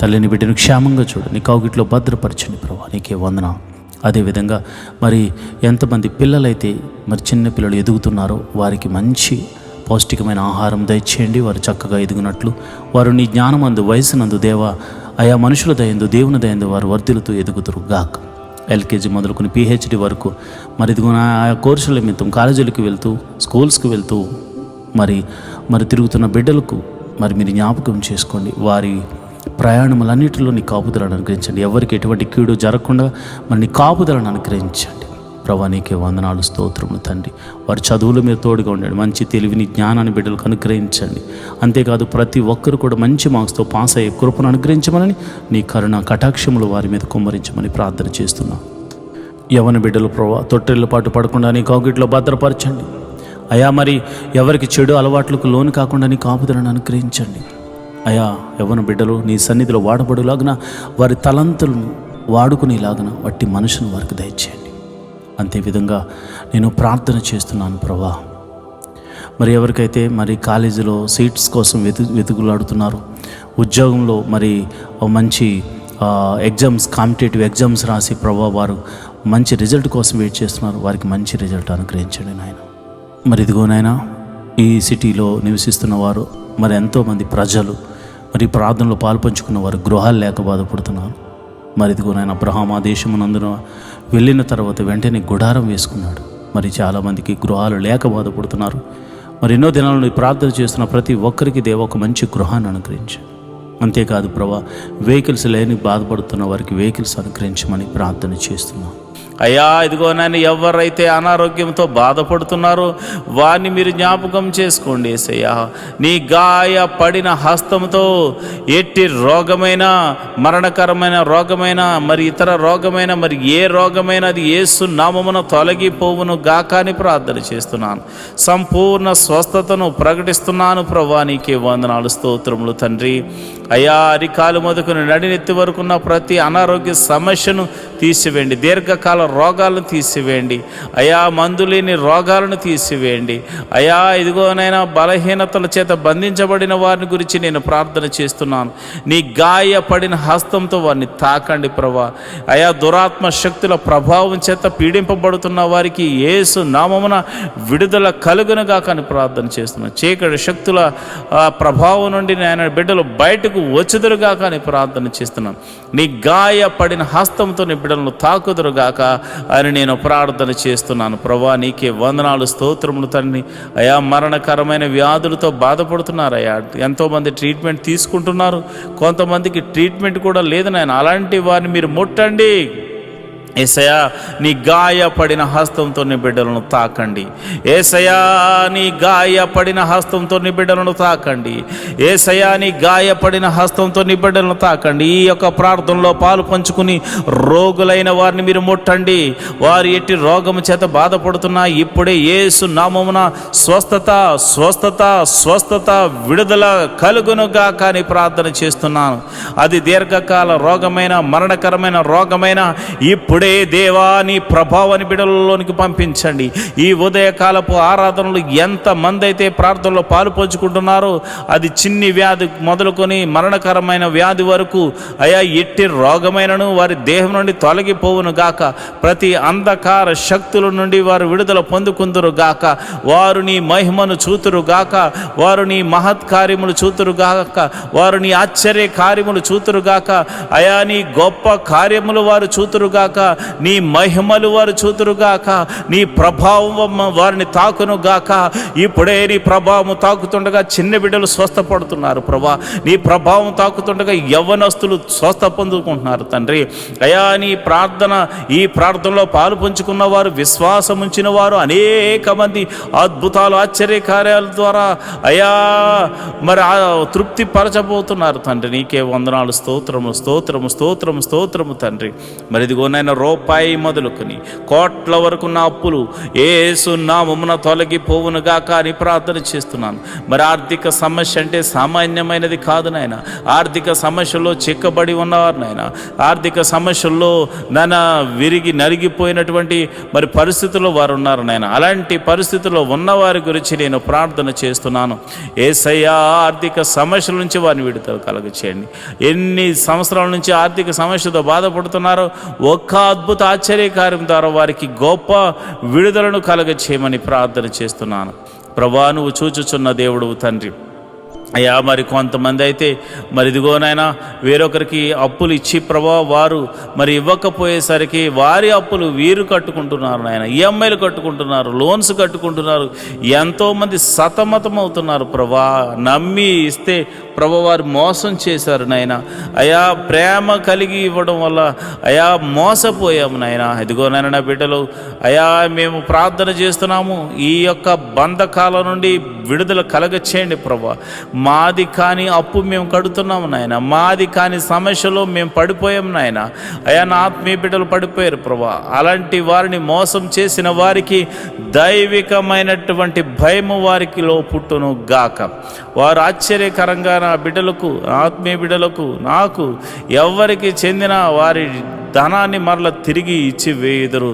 తల్లిని బిడ్డను క్షేమంగా చూడు, నీ కౌగిట్లో భద్రపరచండి ప్రభా. నీకే వందనాలు. అదేవిధంగా మరి ఎంతమంది పిల్లలైతే మరి చిన్న పిల్లలు ఎదుగుతున్నారో వారికి మంచి పౌష్టికమైన ఆహారం దయచేయండి. వారు చక్కగా ఎదుగునట్లు వారు నీ జ్ఞానమందు వయసునందు దేవా ఆయా మనుషుల దయందు దేవుని దయందు వారు వర్ధిల్లుతూ ఎదుగుతురు గాక. ఎల్కేజీ మొదలుకొని పిహెచ్డి వరకు మరి ఇదిగో ఆయా కోర్సుల నిమిత్తం కాలేజీలకు వెళ్తూ స్కూల్స్కి వెళ్తూ మరి తిరుగుతున్న బిడ్డలకు మరి మీరు జ్ఞాపకం చేసుకోండి. వారి ప్రయాణములన్నిటిలో నీ కాపుదలను అనుగ్రహించండి. ఎవరికి ఎటువంటి కీడు జరగకుండా మరి నీ కాపుదలను అనుగ్రహించండి. ప్రభా నీకే వందనాలు, స్తోత్రములు తండ్రి. వారి చదువుల మీద తోడుగా ఉండండి, మంచి తెలివిని జ్ఞానాన్ని బిడ్డలకు అనుగ్రహించండి. అంతేకాదు ప్రతి ఒక్కరు కూడా మంచి మార్క్స్తో పాస్ అయ్యే కృపను అనుగ్రహించమని, నీ కరుణ కటాక్షములు వారి మీద కుమ్మరించమని ప్రార్థన చేస్తున్నాం. యవన బిడ్డలు ప్రభా తొట్టెళ్ళ పాటు పడకుండా నీ కౌగిట్లో భద్రపరచండి అయా. మరి ఎవరికి చెడు అలవాట్లకు లోను కాకుండా నీ కాపుదలను అనుగ్రహించండి అయా. యవన బిడ్డలు నీ సన్నిధిలో వాడబడులాగున, వారి తలంతులను వాడుకునేలాగున వట్టి మనుషులను వారికి దయచేయండి. అంతేవిధంగా నేను ప్రార్థన చేస్తున్నాను ప్రభా. మరి ఎవరికైతే మరి కాలేజీలో సీట్స్ కోసం వెతుకులాడుతున్నారో, ఉద్యోగంలో మరి మంచి ఎగ్జామ్స్, కాంపిటేటివ్ ఎగ్జామ్స్ రాసి ప్రభా వారు మంచి రిజల్ట్ కోసం వెయిట్ చేస్తున్నారు, వారికి మంచి రిజల్ట్ అనుగ్రహించండి నాయన. మరి ఇదిగో నాయన, ఈ సిటీలో నివసిస్తున్న వారు మరి ఎంతోమంది ప్రజలు మరి ప్రార్థనలో పాల్పంచుకున్న వారు గృహాలు లేక బాధపడుతున్నారు. మరి ఇదిగో నాయన, అబ్రహాం ఆ దేశమునందున వెళ్ళిన తర్వాత వెంటనే గుడారం వేసుకున్నాడు. మరి చాలామందికి గృహాలు లేక బాధపడుతున్నారు. మరి ఎన్నో దినాల నుండి ప్రార్థన చేస్తున్న ప్రతి ఒక్కరికి దేవ ఒక మంచి గృహాన్ని అనుగ్రహించండి. అంతేకాదు ప్రభా, వెహికల్స్ లేని బాధపడుతున్న వారికి వెహికల్స్ అనుగ్రహించమని ప్రార్థన చేస్తున్నాం అయ్యా. ఇదిగో నాయన, ఎవరైతే అనారోగ్యంతో బాధపడుతున్నారో వారిని మీరు జ్ఞాపకం చేసుకోండి యేసయ్యా. నీ గాయపడిన హస్తంతో ఎట్టి రోగమైన, మరణకరమైన రోగమైన, మరి ఇతర రోగమైన, మరి ఏ రోగమైన అది యేసు నామమున తొలగిపోవును గాక అని ప్రార్థన చేస్తున్నాను. సంపూర్ణ స్వస్థతను ప్రకటిస్తున్నాను ప్రభా. నీకే వందనాలు, స్తోత్రములు తండ్రి. అయ్యా, అరికాలు మొదలుకొని నడినెత్తి వరకున్న ప్రతి అనారోగ్య సమస్యను తీసివేయండి. దీర్ఘకాల రోగాలను తీసివేయండి అయా. మందు లేని రోగాలను తీసివేయండి అయా. ఇదిగోనైనా బలహీనతల చేత బంధించబడిన వారిని గురించి నేను ప్రార్థన చేస్తున్నాను. నీ గాయపడిన హస్తంతో వారిని తాకండి ప్రభా. అయా, దురాత్మ శక్తుల ప్రభావం చేత పీడింపబడుతున్న వారికి యేసు నామమున విడుదల కలుగునుగా కానీ ప్రార్థన చేస్తున్నాను. చీకటి శక్తుల ప్రభావం నుండి నేను బిడ్డలు బయటకు వచ్చుదురుగా కానీ ప్రార్థన చేస్తున్నాను. నీ గాయపడిన హస్తంతో నీ బిడ్డలను తాకుదురుగాక అని నేను ప్రార్థన చేస్తున్నాను ప్రభా. నీకే వందనాలు, స్తోత్రములు తండ్రి. అయా, మరణకరమైన వ్యాధులతో బాధపడుతున్నారు అయ్యా. ఎంతోమంది ట్రీట్మెంట్ తీసుకుంటున్నారు, కొంతమందికి ట్రీట్మెంట్ కూడా లేదు నాయన. అలాంటి వారిని మీరు ముట్టండి యేసయ్యా. నీ గాయపడిన హస్తంతో నీ బిడ్డలను తాకండి యేసయ్యా. నీ గాయపడిన హస్తంతో నీ బిడ్డలను తాకండి యేసయ్యా. నీ గాయపడిన హస్తంతో నీ బిడ్డలను తాకండి. ఈ యొక్క ప్రార్థనలో పాలు పంచుకుని రోగులైన వారిని మీరు ముట్టండి. వారు ఎట్టి రోగము చేత బాధపడుతున్నా ఇప్పుడే యేసు నామమున స్వస్థత, స్వస్థత, స్వస్థత, విడుదల కలుగునుగా కానీ ప్రార్థన చేస్తున్నాను. అది దీర్ఘకాల రోగమైన, మరణకరమైన రోగమైన ఇప్పుడే దేవా నీ ప్రభావాన్ని బిడ్డలలోనికి పంపించండి. ఈ ఉదయకాలపు ఆరాధనలు ఎంతమంది అయితే ప్రార్థనలో పాలు పంచుకుంటున్నారో, అది చిన్ని వ్యాధి మొదలుకొని మరణకరమైన వ్యాధి వరకు అయా, ఎట్టి రోగమైనను వారి దేహం నుండి తొలగిపోవును గాక. ప్రతి అంధకార శక్తుల నుండి వారు విడుదల పొందుకుందురు గాక. వారు నీ మహిమను చూతురు గాక. వారు నీ మహత్కార్యములు చూతురు గాక. వారు నీ ఆశ్చర్య కార్యములు చూతురు గాక. అయా, నీ గొప్ప కార్యములు వారు చూతురు గాక. నీ మహిమలు వారు చూతురుగాక. నీ ప్రభావం వారిని తాకును గాక. ఇప్పుడే నీ ప్రభావం తాకుతుండగా చిన్న బిడ్డలు స్వస్థపడుతున్నారు ప్రభా. నీ ప్రభావం తాకుతుండగా యవ్వనస్తులు స్వస్థ పొందుకుంటున్నారు తండ్రి. అయా, నీ ఈ ప్రార్థనలో పాలు పంచుకున్న వారు, విశ్వాసం ఉంచిన వారు అనేక మంది అద్భుతాలు, ఆశ్చర్య కార్యాల ద్వారా అయా మరి తృప్తి పరచబోతున్నారు తండ్రి. నీకే వందనాలు, స్తోత్రము, స్తోత్రము, స్తోత్రము, స్తోత్రము తండ్రి. మరి ఇదిగోనైనా రూపాయి మొదలుకొని కోట్ల వరకు నా అప్పులు యేసు నామమున తొలగిపోవునుగా కానీ ప్రార్థన చేస్తున్నాను. మరి ఆర్థిక సమస్య అంటే సామాన్యమైనది కాదు నాయన. ఆర్థిక సమస్యల్లో చిక్కబడి ఉన్నవారు నాయన. ఆర్థిక సమస్యల్లో విరిగి నలిగిపోయినటువంటి మరి పరిస్థితుల్లో వారు ఉన్నారు నాయన. అలాంటి పరిస్థితుల్లో ఉన్నవారి గురించి నేను ప్రార్థన చేస్తున్నాను. యేసయ్యా, ఆర్థిక సమస్యల నుంచి వారిని విడుదల కలుగచేయండి. ఎన్ని సంవత్సరాల నుంచి ఆర్థిక సమస్యతో బాధపడుతున్నారో ఒక్క అద్భుత ఆశ్చర్యకార్యం ద్వారా వారికి గొప్ప విడుదలను కలగ చేయమని ప్రార్థన చేస్తున్నాను ప్రభా. నువ్వు చూచుచున్న దేవుడు తండ్రి. అయ్యా మరి కొంతమంది అయితే మరి ఇదిగోనైనా వేరొకరికి అప్పులు ఇచ్చి ప్రభా వారు మరి ఇవ్వకపోయేసరికి వారి అప్పులు వీరు కట్టుకుంటున్నారు నాయన, ఈఎంఐలు కట్టుకుంటున్నారు, లోన్స్ కట్టుకుంటున్నారు, ఎంతోమంది సతమతం అవుతున్నారు ప్రభా. నమ్మి ఇస్తే ప్రభా వారు మోసం చేశారు నాయన. అయా ప్రేమ కలిగి ఇవ్వడం వల్ల అయా మోసపోయాము నాయన. ఇదిగోనైనా నా బిడ్డలు అయా మేము ప్రార్థన చేస్తున్నాము, ఈ యొక్క బంధకాల నుండి విడుదల కలగచేయండి ప్రభా. మాది కాని అప్పు మేము కడుతున్నాము నాయన, మాది కాని సమస్యలో మేము పడిపోయాం నాయన. అయా నా ఆత్మీయ బిడ్డలు పడిపోయారు ప్రభా. అలాంటి వారిని మోసం చేసిన వారికి దైవికమైనటువంటి భయము వారికిలో పుట్టును గాక. వారు ఆశ్చర్యకరంగా నా బిడ్డలకు, ఆత్మీయ బిడ్డలకు, నాకు ఎవరికి చెందిన వారి ధనాన్ని మరల తిరిగి ఇచ్చి వేయుదురు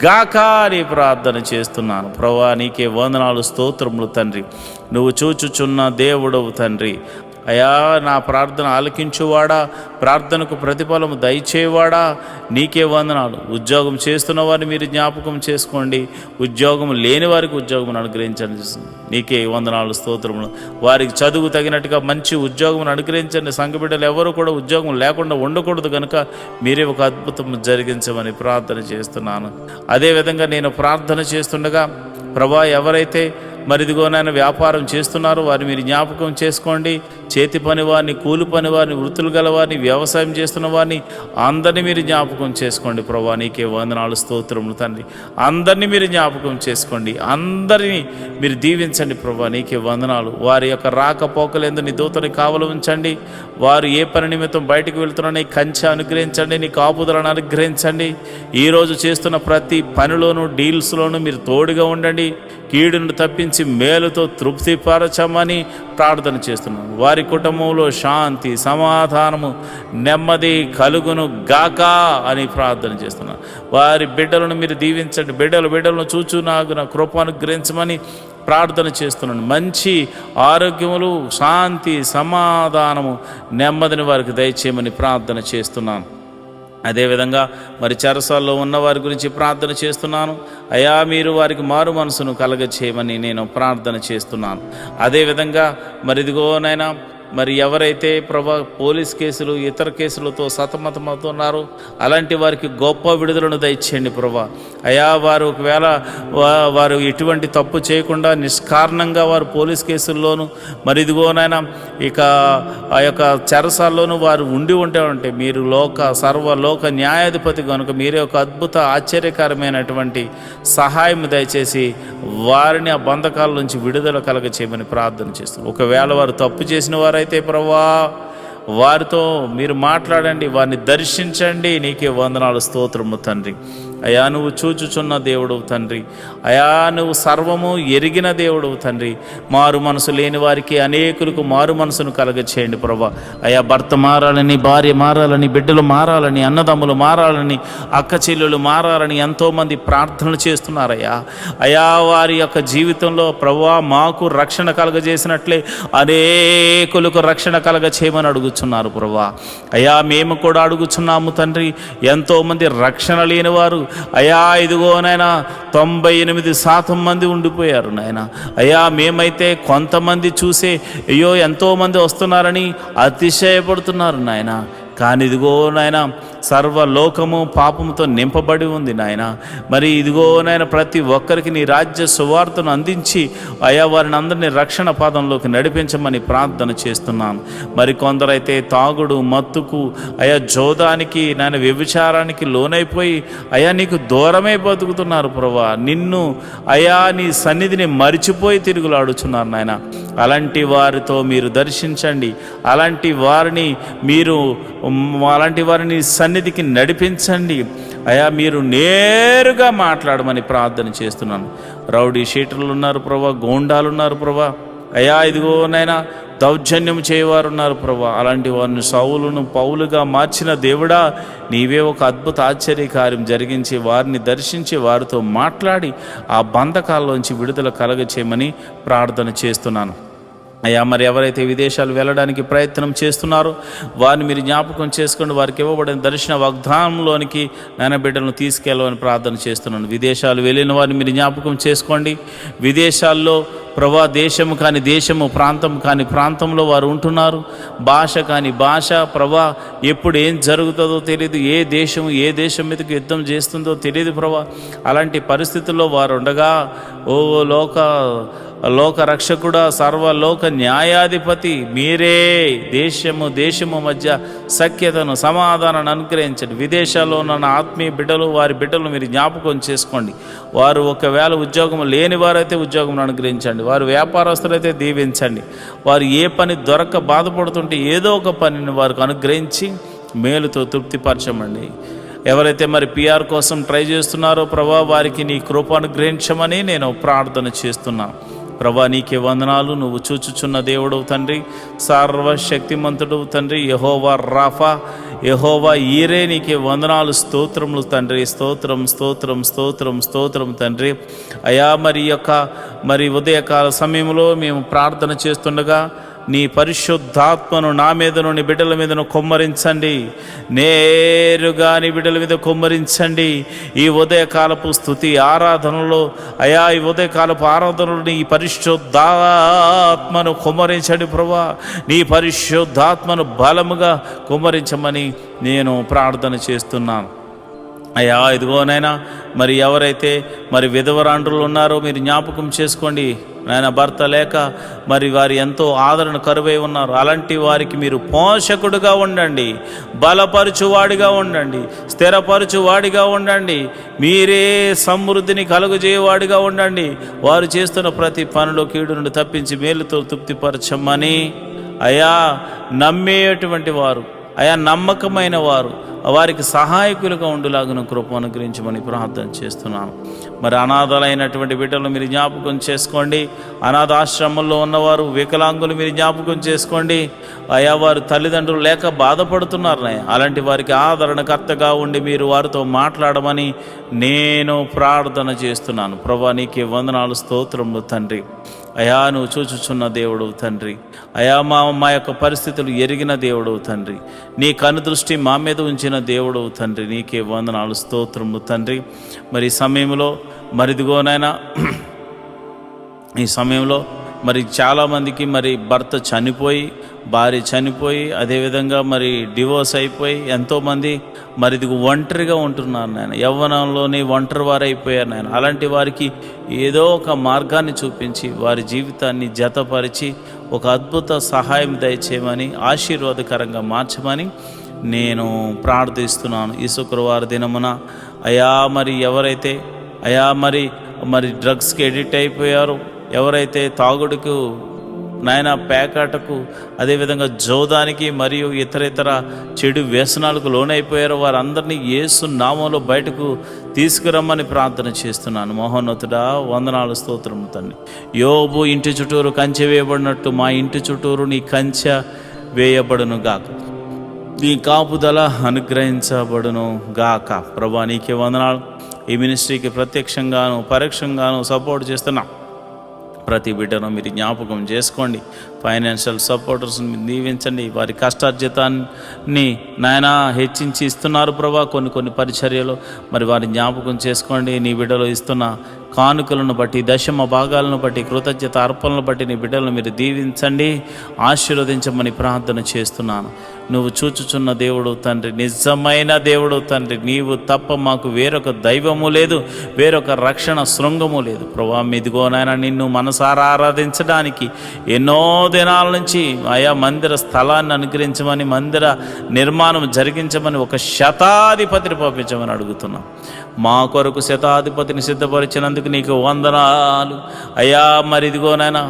గాక అని ప్రార్థన చేస్తున్నాను ప్రభువా. నీకే వందనాలు, స్తోత్రములు తండ్రి. నువ్వు చూచుచున్న దేవుడవు తండ్రి. అయా నా ప్రార్థన ఆలకించువాడా, ప్రార్థనకు ప్రతిఫలము దయచేవాడా, నీకే వందనాలు. ఉద్యోగం చేస్తున్న వారిని మీరు జ్ఞాపకం చేసుకోండి, ఉద్యోగం లేని వారికి ఉద్యోగం అనుగ్రహించండి. నీకే వందనాలు, స్తోత్రములు. వారికి చదువు తగినట్టుగా మంచి ఉద్యోగం అనుగ్రహించండి. సంఘ బిడ్డలు ఎవరు కూడా ఉద్యోగం లేకుండా ఉండకూడదు కనుక మీరే ఒక అద్భుతం జరిగించమని ప్రార్థన చేస్తున్నాను. అదేవిధంగా నేను ప్రార్థన చేస్తుండగా ప్రభా ఎవరైతే మరిదిగోనైనా వ్యాపారం చేస్తున్నారు వారిని మీరు జ్ఞాపకం చేసుకోండి. చేతి పని వారిని, కూలి పని వారిని, వృత్తులు గల వారిని, వ్యవసాయం చేస్తున్న వారిని అందరినీ మీరు జ్ఞాపకం చేసుకోండి ప్రభా. నీకే వందనాలు, స్తోత్రములు తండ్రి. అందరినీ మీరు జ్ఞాపకం చేసుకోండి, అందరినీ మీరు దీవించండి ప్రభా. నీకే వందనాలు. వారి యొక్క రాకపోకలందు నీ దూతని కావలు ఉంచండి. వారు ఏ పని నిమిత్తం బయటకు వెళ్తున్నా నీ కంచె అనుగ్రహించండి, నీ కాపుదలను అనుగ్రహించండి. ఈరోజు చేస్తున్న ప్రతి పనిలోనూ, డీల్స్లోనూ మీరు తోడుగా ఉండండి. కీడును తప్పించి మేలుతో తృప్తిపరచమని ప్రార్థన చేస్తున్నాను. వారి కుటుంబంలో శాంతి, సమాధానము, నెమ్మది కలుగును గాక అని ప్రార్థన చేస్తున్నాను. వారి బిడ్డలను మీరు దీవించండి. బిడ్డలను చూచు నాకు నా కృప అనుగ్రహించమని ప్రార్థన చేస్తున్నాను. మంచి ఆరోగ్యములు, శాంతి, సమాధానము, నెమ్మదిని వారికి దయచేయమని ప్రార్థన చేస్తున్నాను. అదేవిధంగా మరి చెరసాల్లో ఉన్న వారి గురించి ప్రార్థన చేస్తున్నాను. అయా మీరు వారికి మారు మనసును కలగచేయమని నేను ప్రార్థన చేస్తున్నాను. అదేవిధంగా మరి ఇదిగోనైనా మరి ఎవరైతే ప్రభా పోలీస్ కేసులు, ఇతర కేసులతో సతమతమవుతున్నారో అలాంటి వారికి గొప్ప విడుదలను దయచేయండి ప్రభా. అయా వారు ఒకవేళ వారు ఎటువంటి తప్పు చేయకుండా నిష్కారణంగా వారు పోలీస్ కేసుల్లోనూ మరి ఇదిగోనైనా ఇక ఆ యొక్క చెరసాల్లోనూ వారు ఉంటే మీరు సర్వలోక న్యాయాధిపతి కనుక మీరే ఒక అద్భుత ఆశ్చర్యకరమైనటువంటి సహాయం దయచేసి వారిని ఆ బంధకాల నుంచి విడుదల కలగ చేయమని ప్రార్థన చేస్తున్నాం. ఒకవేళ వారు తప్పు చేసిన వారైతే ప్రభువా వారితో మీరు మాట్లాడండి, వారిని దర్శించండి. నీకే వందనాలు, స్తోత్రము తండ్రి. అయా నువ్వు చూచుచున్న దేవుడవు తండ్రి. అయా నువ్వు సర్వము ఎరిగిన దేవుడవు తండ్రి. మారు మనసు లేని వారికి అనేకులకు మారు మనసును కలగచేయండి ప్రభా. అయా భర్త మారాలని, భార్య మారాలని, బిడ్డలు మారాలని, అన్నదమ్ములు మారాలని, అక్క చెల్లెలు మారాలని ఎంతోమంది ప్రార్థనలు చేస్తున్నారయ్యా. అయా వారి యొక్క జీవితంలో ప్రభువా మాకు రక్షణ కలగజేసినట్లే అనేకులకు రక్షణ కలగచేయమని అడుగుచున్నారు ప్రభువా. అయా మేము కూడా అడుగుచున్నాము తండ్రి. ఎంతోమంది రక్షణ లేని వారు అయా ఇదిగోనైనా 98% మంది ఉండిపోయారు నాయన. అయ్యా మేమైతే కొంతమంది చూసే అయ్యో ఎంతోమంది వస్తున్నారని అతిశయపడుతున్నారు నాయన. కానీ ఇదిగో నాయన సర్వలోకము పాపముతో నింపబడి ఉంది నాయన. మరి ఇదిగో నాయన ప్రతి ఒక్కరికి నీ రాజ్య సువార్తను అందించి అయా వారిని అందరినీ రక్షణ పాదంలోకి నడిపించమని ప్రార్థన చేస్తున్నాను. మరి కొందరైతే తాగుడు, మత్తుకు, అయా జోదానికి, నాయన వ్యభిచారానికి లోనైపోయి అయా నీకు దూరమై బతుకుతున్నారు ప్రభా. నిన్ను అయా నీ సన్నిధిని మరిచిపోయి తిరుగులాడుచున్నారు నాయన. అలాంటి వారితో మీరు దర్శించండి. అలాంటి వారిని సన్నిధికి నడిపించండి. అయా మీరు నేరుగా మాట్లాడమని ప్రార్థన చేస్తున్నాను. రౌడీ షీటర్లు ఉన్నారు ప్రభా, గోండాలు ఉన్నారు ప్రభా. అయా ఇదిగోనైనా దౌర్జన్యం చేయవారు ఉన్నారు ప్రభా. అలాంటి వారిని సౌలును పౌలుగా మార్చిన దేవుడా నీవే ఒక అద్భుత ఆశ్చర్యకార్యం జరిగించి వారిని దర్శించి వారితో మాట్లాడి ఆ బంధకాల్లోంచి విడుదల కలగచేయమని ప్రార్థన చేస్తున్నాను. అయ్యా మరి ఎవరైతే విదేశాలు వెళ్ళడానికి ప్రయత్నం చేస్తున్నారో వారిని మీరు జ్ఞాపకం చేసుకోండి. వారికి ఇవ్వబడిన దర్శన వాగ్దానంలోనికి నాయన బిడ్డలను తీసుకెళ్ళమని ప్రార్థన చేస్తున్నాను. విదేశాలు వెళ్ళిన వారిని మీరు జ్ఞాపకం చేసుకోండి. విదేశాల్లో ప్రభా దేశము కాని దేశము, ప్రాంతం కాని ప్రాంతంలో వారు ఉంటున్నారు. భాష కాని భాష, ప్రభా ఎప్పుడు ఏం జరుగుతుందో తెలియదు, ఏ దేశం మీదకి యుద్ధం చేస్తుందో తెలియదు ప్రభా. అలాంటి పరిస్థితుల్లో వారు ఉండగా, ఓ లోక రక్షకుడా, సర్వలోక న్యాయాధిపతి మీరే దేశము మధ్య సఖ్యతను, సమాధానాన్ని అనుగ్రహించండి. విదేశాల్లో ఉన్న ఆత్మీయ బిడ్డలు, వారి బిడ్డలు మీరు జ్ఞాపకం చేసుకోండి. వారు ఒకవేళ ఉద్యోగం లేని వారైతే ఉద్యోగం అనుగ్రహించండి, వారు వ్యాపారస్తులైతే దీవించండి. వారు ఏ పని దొరక్క బాధపడుతుంటే ఏదో ఒక పనిని వారికి అనుగ్రహించి మేలుతో తృప్తిపరచమండి. ఎవరైతే మరి PR కోసం ట్రై చేస్తున్నారో ప్రభా, వారికి నీ కృప అనుగ్రహించమని నేను ప్రార్థన చేస్తున్నాను. ప్రభా నీకే వందనాలు. నువ్వు చూచుచున్న దేవుడు తండ్రి, సర్వశక్తిమంతుడు తండ్రి, యెహోవా రాఫా, యెహోవా ఈరే, నీకే వందనాలు, స్తోత్రములు తండ్రి. స్తోత్రం తండ్రి. అయా మరి ఉదయకాల సమయంలో మేము ప్రార్థన చేస్తుండగా నీ పరిశుద్ధాత్మను నా మీదను, నీ బిడ్డల మీదను కొమ్మరించండి. నేరుగా నీ బిడ్డల మీద కొమ్మరించండి. ఈ ఉదయకాలపు స్తుతి ఆరాధనలో అయా, ఈ ఉదయకాలపు ఆరాధనలో నీ పరిశుద్ధాత్మను కొమ్మరించండి ప్రభా. నీ పరిశుద్ధాత్మను బలముగా కొమ్మరించమని నేను ప్రార్థన చేస్తున్నాను. అయ్యా ఇదిగోనైనా మరి ఎవరైతే మరి విధవరాండ్రులు ఉన్నారో మీరు జ్ఞాపకం చేసుకోండి నాయన. భర్త లేక మరి వారు ఎంతో ఆదరణ కరువై ఉన్నారు. అలాంటి వారికి మీరు పోషకుడుగా ఉండండి, బలపరచువాడిగా ఉండండి, స్థిరపరచువాడిగా ఉండండి. మీరే సమృద్ధిని కలుగజేయవాడిగా ఉండండి. వారు చేస్తున్న ప్రతి పనిలో కీడు నుండి తప్పించి మేలుతో తృప్తిపరచమని అయా, నమ్మేటువంటి వారు, అయా నమ్మకమైన వారు, వారికి సహాయకులుగా ఉండులాగున కృప అనుగ్రహించమని ప్రార్థన చేస్తున్నాను. మరి అనాథలైనటువంటి బిడ్డలు మీరు జ్ఞాపకం చేసుకోండి. అనాథాశ్రమంలో ఉన్నవారు, వికలాంగులు మీరు జ్ఞాపకం చేసుకోండి. అయా వారు తల్లిదండ్రులు లేక బాధపడుతున్నారు. అలాంటి వారికి ఆదరణకర్తగా ఉండి మీరు వారితో మాట్లాడమని నేను ప్రార్థన చేస్తున్నాను. ప్రభా నీకే వందనాలు, స్తోత్రములు తండ్రి. అయా నువ్వు చూచుచున్న దేవుడు తండ్రి. అయా మా యొక్క పరిస్థితులు ఎరిగిన దేవుడు తండ్రి. నీ కనుదృష్టి మా మీద ఉంచిన దేవుడు తండ్రి. నీకే వందనాలు, స్తోత్రము తండ్రి. మరి ఈ సమయంలో మరిదిగోనైనా ఈ సమయంలో మరి చాలామందికి మరి భర్త చనిపోయి, భార్య చనిపోయి, అదేవిధంగా మరి డివోర్స్ అయిపోయి ఎంతోమంది మరి ఇది ఒంటరిగా ఉంటున్నారు నాయన. యవ్వనంలోనే ఒంటరి వారైపోయారు నాయన. అలాంటి వారికి ఏదో ఒక మార్గాన్ని చూపించి వారి జీవితాన్ని జతపరిచి ఒక అద్భుత సహాయం దయచేయమని, ఆశీర్వాదకరంగా మార్చమని నేను ప్రార్థిస్తున్నాను. ఈ శుక్రవారం దినమున అయా మరి ఎవరైతే అయా మరి డ్రగ్స్కి ఎడిక్ట్ అయిపోయారో, ఎవరైతే తాగుడుకు నాయన, పేకాటకు, అదేవిధంగా జోదానికి మరియు ఇతర చెడు వ్యసనాలకు లోనైపోయారో వారందరినీ యేసు నామంలో బయటకు తీసుకురమ్మని ప్రార్థన చేస్తున్నాను. మహోన్నతుడా వందనాలు, స్తోత్రము తండ్రి. యోబు ఇంటి చుట్టూరు కంచె వేయబడినట్టు మా ఇంటి చుట్టూరు నీ కంచె వేయబడును గాక, నీ కాపుదల అనుగ్రహించబడును గాక. ప్రభా నీకే వందనాలు. ఈ మినిస్ట్రీకి ప్రత్యక్షంగాను పరోక్షంగాను సపోర్ట్ చేస్తున్నా ప్రతి బిడ్డను మీరు జ్ఞాపకం చేసుకోండి. ఫైనాన్షియల్ సపోర్టర్స్ని దీవించండి. వారి కష్టార్జితాన్ని నాయన హెచ్చించి ఇస్తున్నారు ప్రభా. కొన్ని పరిచర్యలు మరి వారి జ్ఞాపకం చేసుకోండి. నీ బిడ్డలు ఇస్తున్న కానుకలను బట్టి, దశమ భాగాలను బట్టి, కృతజ్ఞత అర్పణలను బట్టి నీ బిడ్డలను మీరు దీవించండి, ఆశీర్వదించమని ప్రార్థన చేస్తున్నాను. నువ్వు చూచుచున్న దేవుడు తండ్రి, నిజమైన దేవుడు తండ్రి. నీవు తప్ప మాకు వేరొక దైవము లేదు, వేరొక రక్షణ శృంగము లేదు ప్రభా. ఇదిగోనైనా నిన్ను మనసారా ఆరాధించడానికి ఎన్నో దినాల నుంచి ఆయా మందిర స్థలాన్ని అనుగ్రహించమని, మందిర నిర్మాణం జరిగించమని ఒక శతాధిపతిని పంపించమని అడుగుతున్నాం. మా కొరకు శతాధిపతిని సిద్ధపరిచినందుకు నీకు వందనాలు అయ్యా. మరి ఇదిగోనైనా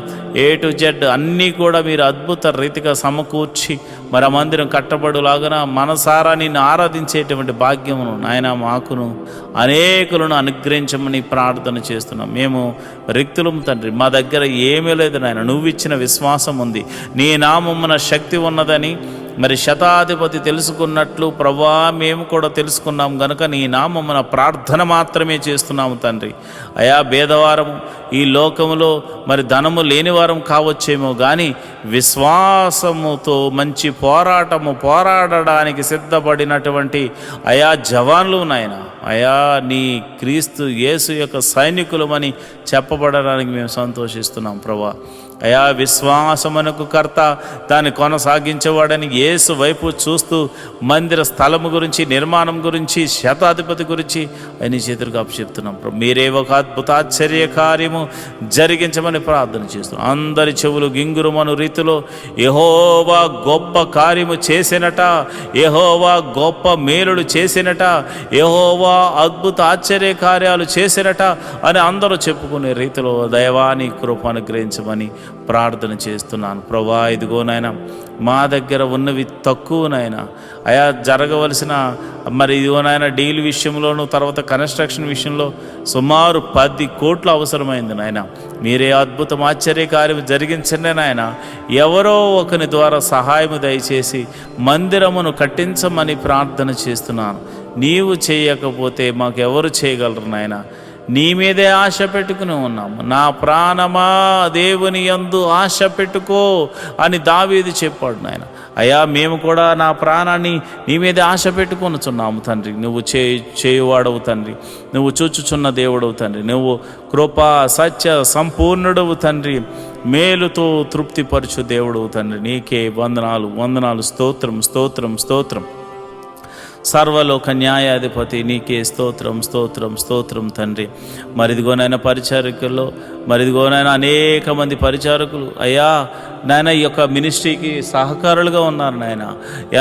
A to Z అన్నీ కూడా మీరు అద్భుత రీతిగా సమకూర్చి మరి ఆ మందిరం కట్టబడులాగా మనసారా నిన్ను ఆరాధించేటువంటి భాగ్యమును నాయన మాకును అనేకులను అనుగ్రహించమని ప్రార్థన చేస్తున్నాం. మేము రిక్తులం తండ్రి, మా దగ్గర ఏమీ లేదు నాయన. నువ్వు ఇచ్చిన విశ్వాసం ఉంది, నీ నామమున శక్తి ఉన్నదని మరి శతాధిపతి తెలుసుకున్నట్లు ప్రభా మేము కూడా తెలుసుకున్నాం గనుక నీ నామమున ప్రార్థన మాత్రమే చేస్తున్నాము తండ్రి. అయా భేదవారము ఈ లోకములో మరి ధనము లేనివారం కావచ్చేమో కానీ విశ్వాసముతో మంచి పోరాడడానికి సిద్ధపడినటువంటి అయా జవాన్లు నాయన, అయా నీ క్రీస్తు యేసు యొక్క సైనికులమని చెప్పబడడానికి మేము సంతోషిస్తున్నాం ప్రభా. అయా విశ్వాసమునకు కర్త దాన్ని కొనసాగించేవాడని యేసు వైపు చూస్తూ మందిర స్థలము గురించి, నిర్మాణం గురించి, శతాధిపతి గురించి అని చేతులకు అప్పచెప్తున్నాం ప్రభు. మీరే ఒక అద్భుత ఆశ్చర్య కార్యము జరిగించమని ప్రార్థన చేస్తున్నాం. అందరి చెవులు గింగురుమను రీతిలో యెహోవా గొప్ప కార్యము చేసినట, యెహోవా గొప్ప మేలులు చేసినట, యెహోవా అద్భుత ఆశ్చర్య కార్యాలు చేసినట అని అందరూ చెప్పుకునే రీతిలో దైవాన్ని కృప అనుగ్రహించమని ప్రార్థన చేస్తున్నాను ప్రభా. ఇదిగో నాయన మా దగ్గర ఉన్నవి తక్కువ నాయన, అయా జరగవలసిన మరి ఇదిగో నాయన డీల్ విషయంలోనూ తర్వాత కన్స్ట్రక్షన్ విషయంలో సుమారు 10 కోట్లు అవసరమైంది నాయన. మీరే అద్భుతం ఆశ్చర్య కార్యం జరిగించండి నాయన. ఎవరో ఒకని ద్వారా సహాయము దయచేసి మందిరమును కట్టించమని ప్రార్థన చేస్తున్నాను. నీవు చేయకపోతే మాకెవరు చేయగలరు నాయన. నీ మీదే ఆశ పెట్టుకుని ఉన్నాము. నా ప్రాణమా దేవుని యందు ఆశ పెట్టుకో అని దావీదు చెప్పాడు నాయన. అయ్యా మేము కూడా నా ప్రాణాన్ని నీ మీదే ఆశ పెట్టుకొనుచున్నాము తండ్రి. నువ్వు చేయువాడవు తండ్రి, నువ్వు చూచుచున్న దేవుడవు తండ్రి, నువ్వు కృపా సత్య సంపూర్ణుడవు తండ్రి, మేలుతో తృప్తిపరచు దేవుడవు తండ్రి. నీకే వందనాలు స్తోత్రం స్తోత్రం స్తోత్రం. సర్వలోక న్యాయాధిపతి నీకే స్తోత్రం తండ్రి. మరిదిగోనైనా పరిచారకుల్లో మరిదిగోనైనా అనేక మంది పరిచారకులు అయ్యా నాయన ఈ యొక్క మినిస్ట్రీకి సహకారులుగా ఉన్నారు నాయన.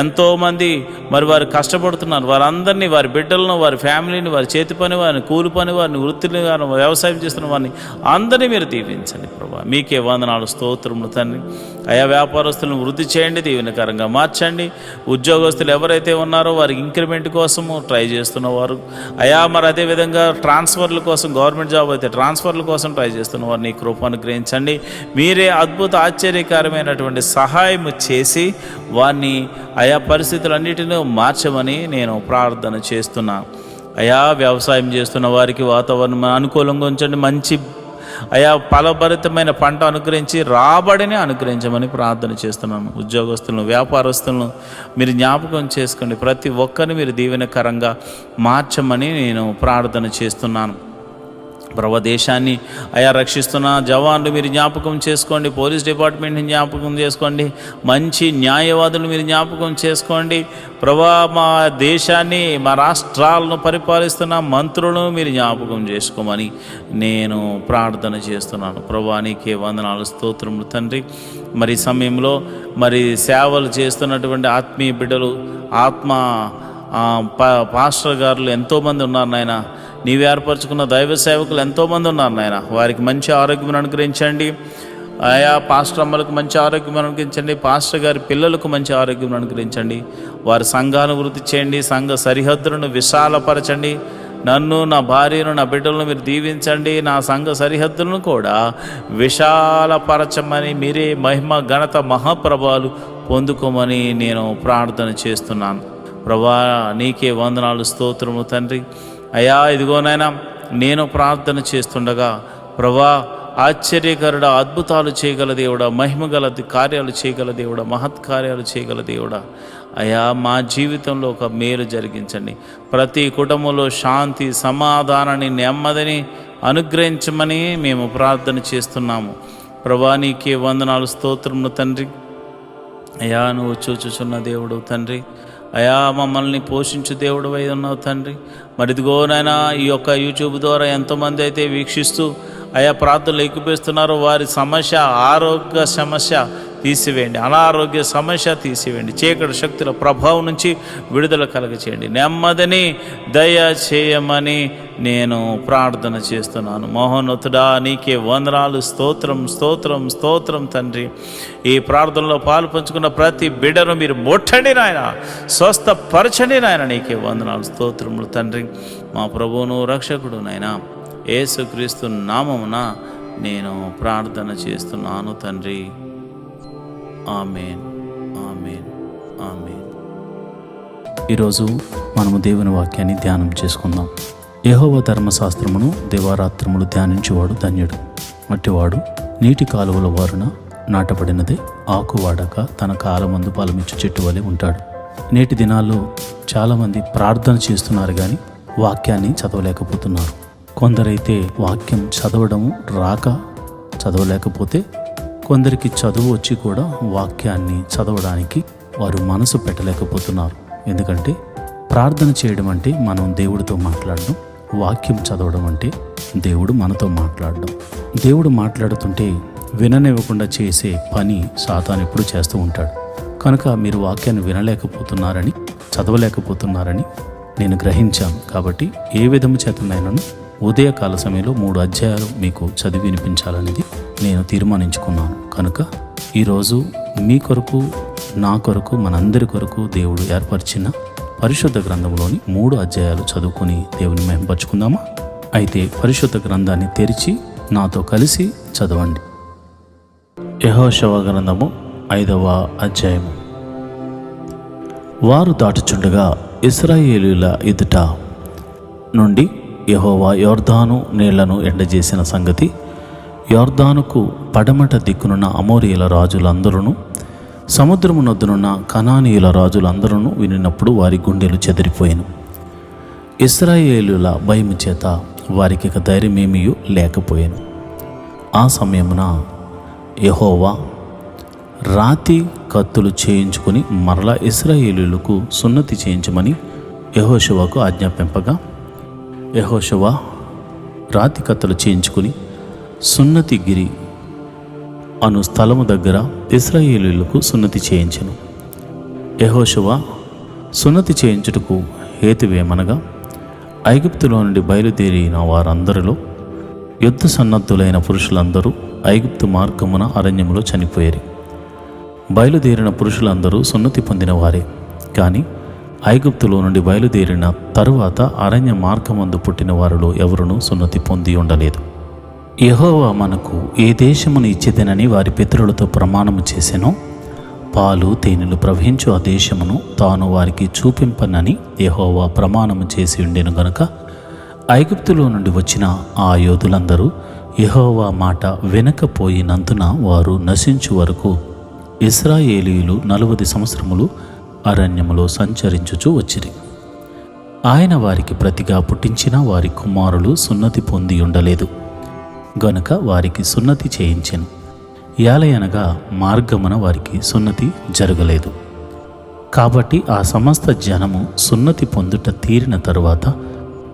ఎంతోమంది మరి వారు కష్టపడుతున్నారు. వారందరినీ, వారి బిడ్డలను, వారి ఫ్యామిలీని, వారి చేతి పని వారిని, కూలి పని వారిని, వృత్తిని వారిని, వ్యవసాయం చేస్తున్న వారిని అందరినీ మీరు దీవించండి ప్రభా. మీకే వందనాలు స్తోత్రములు తండ్రి. అయా వ్యాపారస్తులను వృద్ధి చేయండి, దీవెనకరంగా మార్చండి. ఉద్యోగస్తులు ఎవరైతే ఉన్నారో వారికి ఇంక్రిమెంట్ కోసము ట్రై చేస్తున్నవారు అయా, మరి అదేవిధంగా ట్రాన్స్ఫర్ల కోసం, గవర్నమెంట్ జాబ్ అయితే ట్రాన్స్ఫర్ల కోసం ట్రై చేస్తున్నవారు నీ కృప అనుగ్రహించండి. మీరే అద్భుత ఆశ్చర్యకరమైనటువంటి సహాయం చేసి వారిని ఆయా పరిస్థితులన్నిటినీ మార్చమని నేను ప్రార్థన చేస్తున్నాను. అయా వ్యవసాయం చేస్తున్న వారికి వాతావరణం అనుకూలంగా ఉంచండి. మంచి అయా ఫలభరితమైన పంట అనుగ్రహించి రాబడిని అనుగ్రహించమని ప్రార్థన చేస్తున్నాను. ఉద్యోగస్తులను, వ్యాపారస్తులను మీరు జ్ఞాపకం చేసుకోండి. ప్రతి ఒక్కరిని మీరు దీవెనకరంగా మార్చమని నేను ప్రార్థన చేస్తున్నాను. ప్రభు దేశాన్ని అయా రక్షిస్తున్న జవాన్లు మీరు జ్ఞాపకం చేసుకోండి. పోలీస్ డిపార్ట్మెంట్ని జ్ఞాపకం చేసుకోండి. మంచి న్యాయవాదులు మీరు జ్ఞాపకం చేసుకోండి. ప్రభా మా దేశాన్ని, మా రాష్ట్రాలను పరిపాలిస్తున్న మంత్రులను మీరు జ్ఞాపకం చేసుకోమని నేను ప్రార్థన చేస్తున్నాను. ప్రభా నీకే వందనాలు స్తోత్రములు తండ్రి. మరి సమయంలో మరి సేవలు చేస్తున్నటువంటి ఆత్మీయ బిడ్డలు, పాస్టర్ గారులు ఎంతోమంది ఉన్నారు నాయన. నీవు ఏర్పరచుకున్న దైవ సేవకులు ఎంతోమంది ఉన్నారు నాయన. వారికి మంచి ఆరోగ్యం అనుగ్రహించండి. ఆయా పాస్టర్ అమ్మలకు మంచి ఆరోగ్యం అనుగ్రహించండి. పాస్టర్ గారి పిల్లలకు మంచి ఆరోగ్యం అనుగ్రహించండి. వారి సంఘాలను వృద్ధి చేయండి. సంఘ సరిహద్దులను విశాలపరచండి. నన్ను, నా భార్యను, నా బిడ్డలను మీరు దీవించండి. నా సంఘ సరిహద్దులను కూడా విశాలపరచమని మీరే మహిమ ఘనత మహాప్రభావాలు పొందుకోమని నేను ప్రార్థన చేస్తున్నాను. ప్రభా నీకే వందనాలు స్తోత్రము తండ్రి. అయ్యా ఇదిగోనైనా నేను ప్రార్థన చేస్తుండగా ప్రభా ఆశ్చర్యకరుడా, అద్భుతాలు చేయగల దేవుడా, మహిమగల కార్యాలు చేయగల దేవుడా, మహత్కార్యాలు చేయగల దేవుడా, అయ్యా మా జీవితంలో ఒక మేలు జరిగించండి. ప్రతి కుటుంబంలో శాంతి, సమాధానాన్ని, నెమ్మదిని అనుగ్రహించమని మేము ప్రార్థన చేస్తున్నాము. ప్రభా నీకే వందనాలు స్తోత్రములు తండ్రి. అయ్యా నువ్వు చూచుచున్న దేవుడు తండ్రి. అయా మమ్మల్ని పోషించు దేవుడు అయి ఉన్నావు తండ్రి. మరి ఇదిగోనైనా ఈ యొక్క యూట్యూబ్ ద్వారా ఎంతోమంది అయితే వీక్షిస్తూ అయా ప్రార్థనలు ఎక్కిపిస్తున్నారో వారి సమస్య, ఆరోగ్య సమస్య తీసివేయండి, అనారోగ్య సమస్య తీసివేయండి, చీకటి శక్తుల ప్రభావం నుంచి విడుదల కలగచేయండి, నెమ్మదిని దయ చేయమని నేను ప్రార్థన చేస్తున్నాను. మహోన్నతుడా నీకే వందనాలు, స్తోత్రం స్తోత్రం స్తోత్రం తండ్రి. ఈ ప్రార్థనలో పాలు పంచుకున్న ప్రతి బిడ్డను మీరు ముట్టండి నాయన, స్వస్థపరచండి నాయన. నీకే వందనాలు స్తోత్రములు తండ్రి. మా ప్రభువును రక్షకుడు నాయన యేసుక్రీస్తు నామమున నేను ప్రార్థన చేస్తున్నాను తండ్రి. ఆమేన్, ఆమేన్. ఆమేన్. ఈరోజు మనము దేవుని వాక్యాన్ని ధ్యానం చేసుకుందాం. యెహోవా ధర్మశాస్త్రమును దివారాత్రములు ధ్యానించేవాడు ధన్యుడు. అట్టివాడు నీటి కాలువల వారున నాటబడినదే, ఆకు వాడక తన కాలమందు ఫలమిచ్చు చెట్టు వలె ఉంటాడు. నేటి దినాల్లో చాలామంది ప్రార్థన చేస్తున్నారు కానీ వాక్యాన్ని చదవలేకపోతున్నారు. కొందరైతే వాక్యం చదవడము రాక చదవలేకపోతే, కొందరికి చదువు వచ్చి కూడా వాక్యాన్ని చదవడానికి వారు మనసు పెట్టలేకపోతున్నారు. ఎందుకంటే ప్రార్థన చేయడం అంటే మనం దేవుడితో మాట్లాడడం, వాక్యం చదవడం అంటే దేవుడు మనతో మాట్లాడడం. దేవుడు మాట్లాడుతుంటే విననివ్వకుండా చేసే పని సాతాను ఎప్పుడు చేస్తూ ఉంటాడు. కనుక మీరు వాక్యాన్ని వినలేకపోతున్నారని, చదవలేకపోతున్నారని నేను గ్రహించాను. కాబట్టి ఏ విధము చేతనైనాను ఉదయకాల సమయంలో 3 అధ్యాయాలు మీకు చదివి వినిపించాలనేది నేను తీర్మానించుకున్నాను. కనుక ఈరోజు మీ కొరకు, నా కొరకు, మనందరి కొరకు దేవుడు ఏర్పరిచిన పరిశుద్ధ గ్రంథంలోని 3 అధ్యాయాలు చదువుకొని దేవుని మహిమపరచుకుందామా? అయితే పరిశుద్ధ గ్రంథాన్ని తెరిచి నాతో కలిసి చదవండి. యెహోషువ గ్రంథము 5వ అధ్యాయము. వారు దాటుచుండగా ఇశ్రాయేలీయుల ఎదుట నుండి యెహోవా యొర్దాను నీళ్లను ఎండజేసిన సంగతి యొర్దానుకు పడమట దిక్కునున్న అమోరీయుల రాజులందరూ, సముద్రము నొద్దునున్న కనానీయుల రాజులందరూ వినినప్పుడు వారి గుండెలు చెదిరిపోయాను. ఇశ్రాయేలీయుల భయము చేత వారికి ఇక ధైర్యమేమీ లేకపోయాను. ఆ సమయమున యెహోవా రాతి కత్తులు చేయించుకొని మరలా ఇశ్రాయేలీయులకు సున్నతి చేయించమని యెహోషువకు ఆజ్ఞాపింపగా, యెహోషువ రాతి కత్తులు చేయించుకుని సున్నతి గిరి అను స్థలము దగ్గర ఇశ్రాయేలీయులకు సున్నతి చేయించెను. యెహోషువ సున్నతి చేయించుటకు హేతువేమనగా, ఐగుప్తులో నుండి బయలుదేరిన వారందరిలో యుద్ధ సన్నద్ధులైన పురుషులందరూ ఐగుప్తు మార్గమున అరణ్యములో చనిపోయారు. బయలుదేరిన పురుషులందరూ సున్నతి పొందిన వారే, కానీ ఐగుప్తులో నుండి బయలుదేరిన తరువాత అరణ్య మార్గమందు పుట్టిన వారిలో ఎవరునూ సున్నతి పొంది ఉండలేదు. యెహోవా మనకు ఏ దేశమును ఇచ్చేదనని వారి పితరులతో ప్రమాణము చేసెనో, పాలు తేనెలు ప్రవహించు ఆ దేశమును తాను వారికి చూపింపనని యెహోవా ప్రమాణము చేసి ఉండెను గనుక, ఐగుప్తులో నుండి వచ్చిన ఆ యోధులందరూ యెహోవా మాట వినకపోయినందున వారు నశించు వరకు ఇశ్రాయేలీయులు 40 సంవత్సరములు అరణ్యములో సంచరించుచూ వచ్చిరి. ఆయన వారికి ప్రతిగా పుట్టించిన వారి కుమారులు సున్నతి పొంది ఉండలేదు గనుక వారికి సున్నతి చేయించెను. యాలయనగా మార్గమున వారికి సున్నతి జరగలేదు. కాబట్టి ఆ సమస్త జనము సున్నతి పొందుట తీరిన తరువాత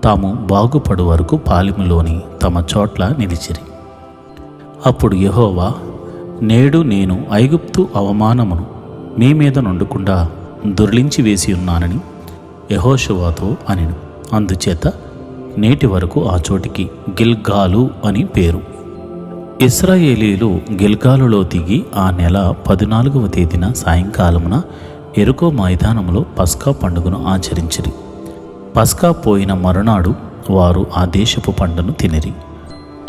తాము బాగుపడు వరకు పాలెములోని తమ చోట్ల నిలిచిరి. అప్పుడు యెహోవా, నేడు నేను ఐగుప్తు అవమానమును మీ మీద నుండకుండా దొర్లించి వేసి ఉన్నానని యెహోషువతో అనెను. అందుచేత నేటి వరకు ఆ చోటికి గిల్గాలు అని పేరు. ఇశ్రాయేలీయులు గిల్గాలులో దిగి ఆ నెల 14వ తేదీన సాయంకాలమున యెరికో మైదానములో పస్కా పండుగను ఆచరించిరి. పస్కా పోయిన మరునాడు వారు ఆ దేశపు పంటను తినిరి.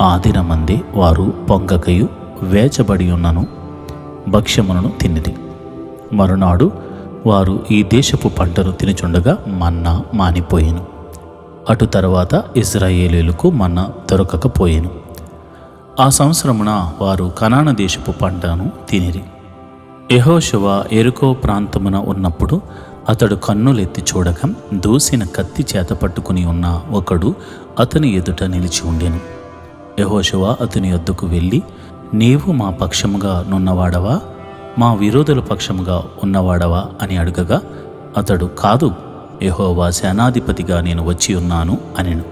ఆ దినమందే వారు పొంగకయు వేచబడి ఉన్నను భక్ష్యములను తినిరి. మరునాడు వారు ఈ దేశపు పంటను తినుచుండగా మన్నా మానిపోయెను. అటు తర్వాత ఇశ్రాయేలీయులకు మన్నా దొరకకపోయెను. ఆ సంవత్సరమున వారు కనాన దేశపు పంటను తినిరి. యెహోషువ యెరికో ప్రాంతమున ఉన్నప్పుడు అతడు కన్నులెత్తి చూడక దూసిన కత్తి చేత పట్టుకుని ఉన్న ఒకడు అతని ఎదుట నిలిచి ఉండెను. యెహోషువ అతని యొద్దకు వెళ్ళి, నీవు మా పక్షముగా నున్నవాడవా, మా విరోధుల పక్షముగా ఉన్నవాడవా అని అడగగా, అతడు, కాదు, యెహోవా సేనాధిపతిగా నేను వచ్చి ఉన్నాను అనెను.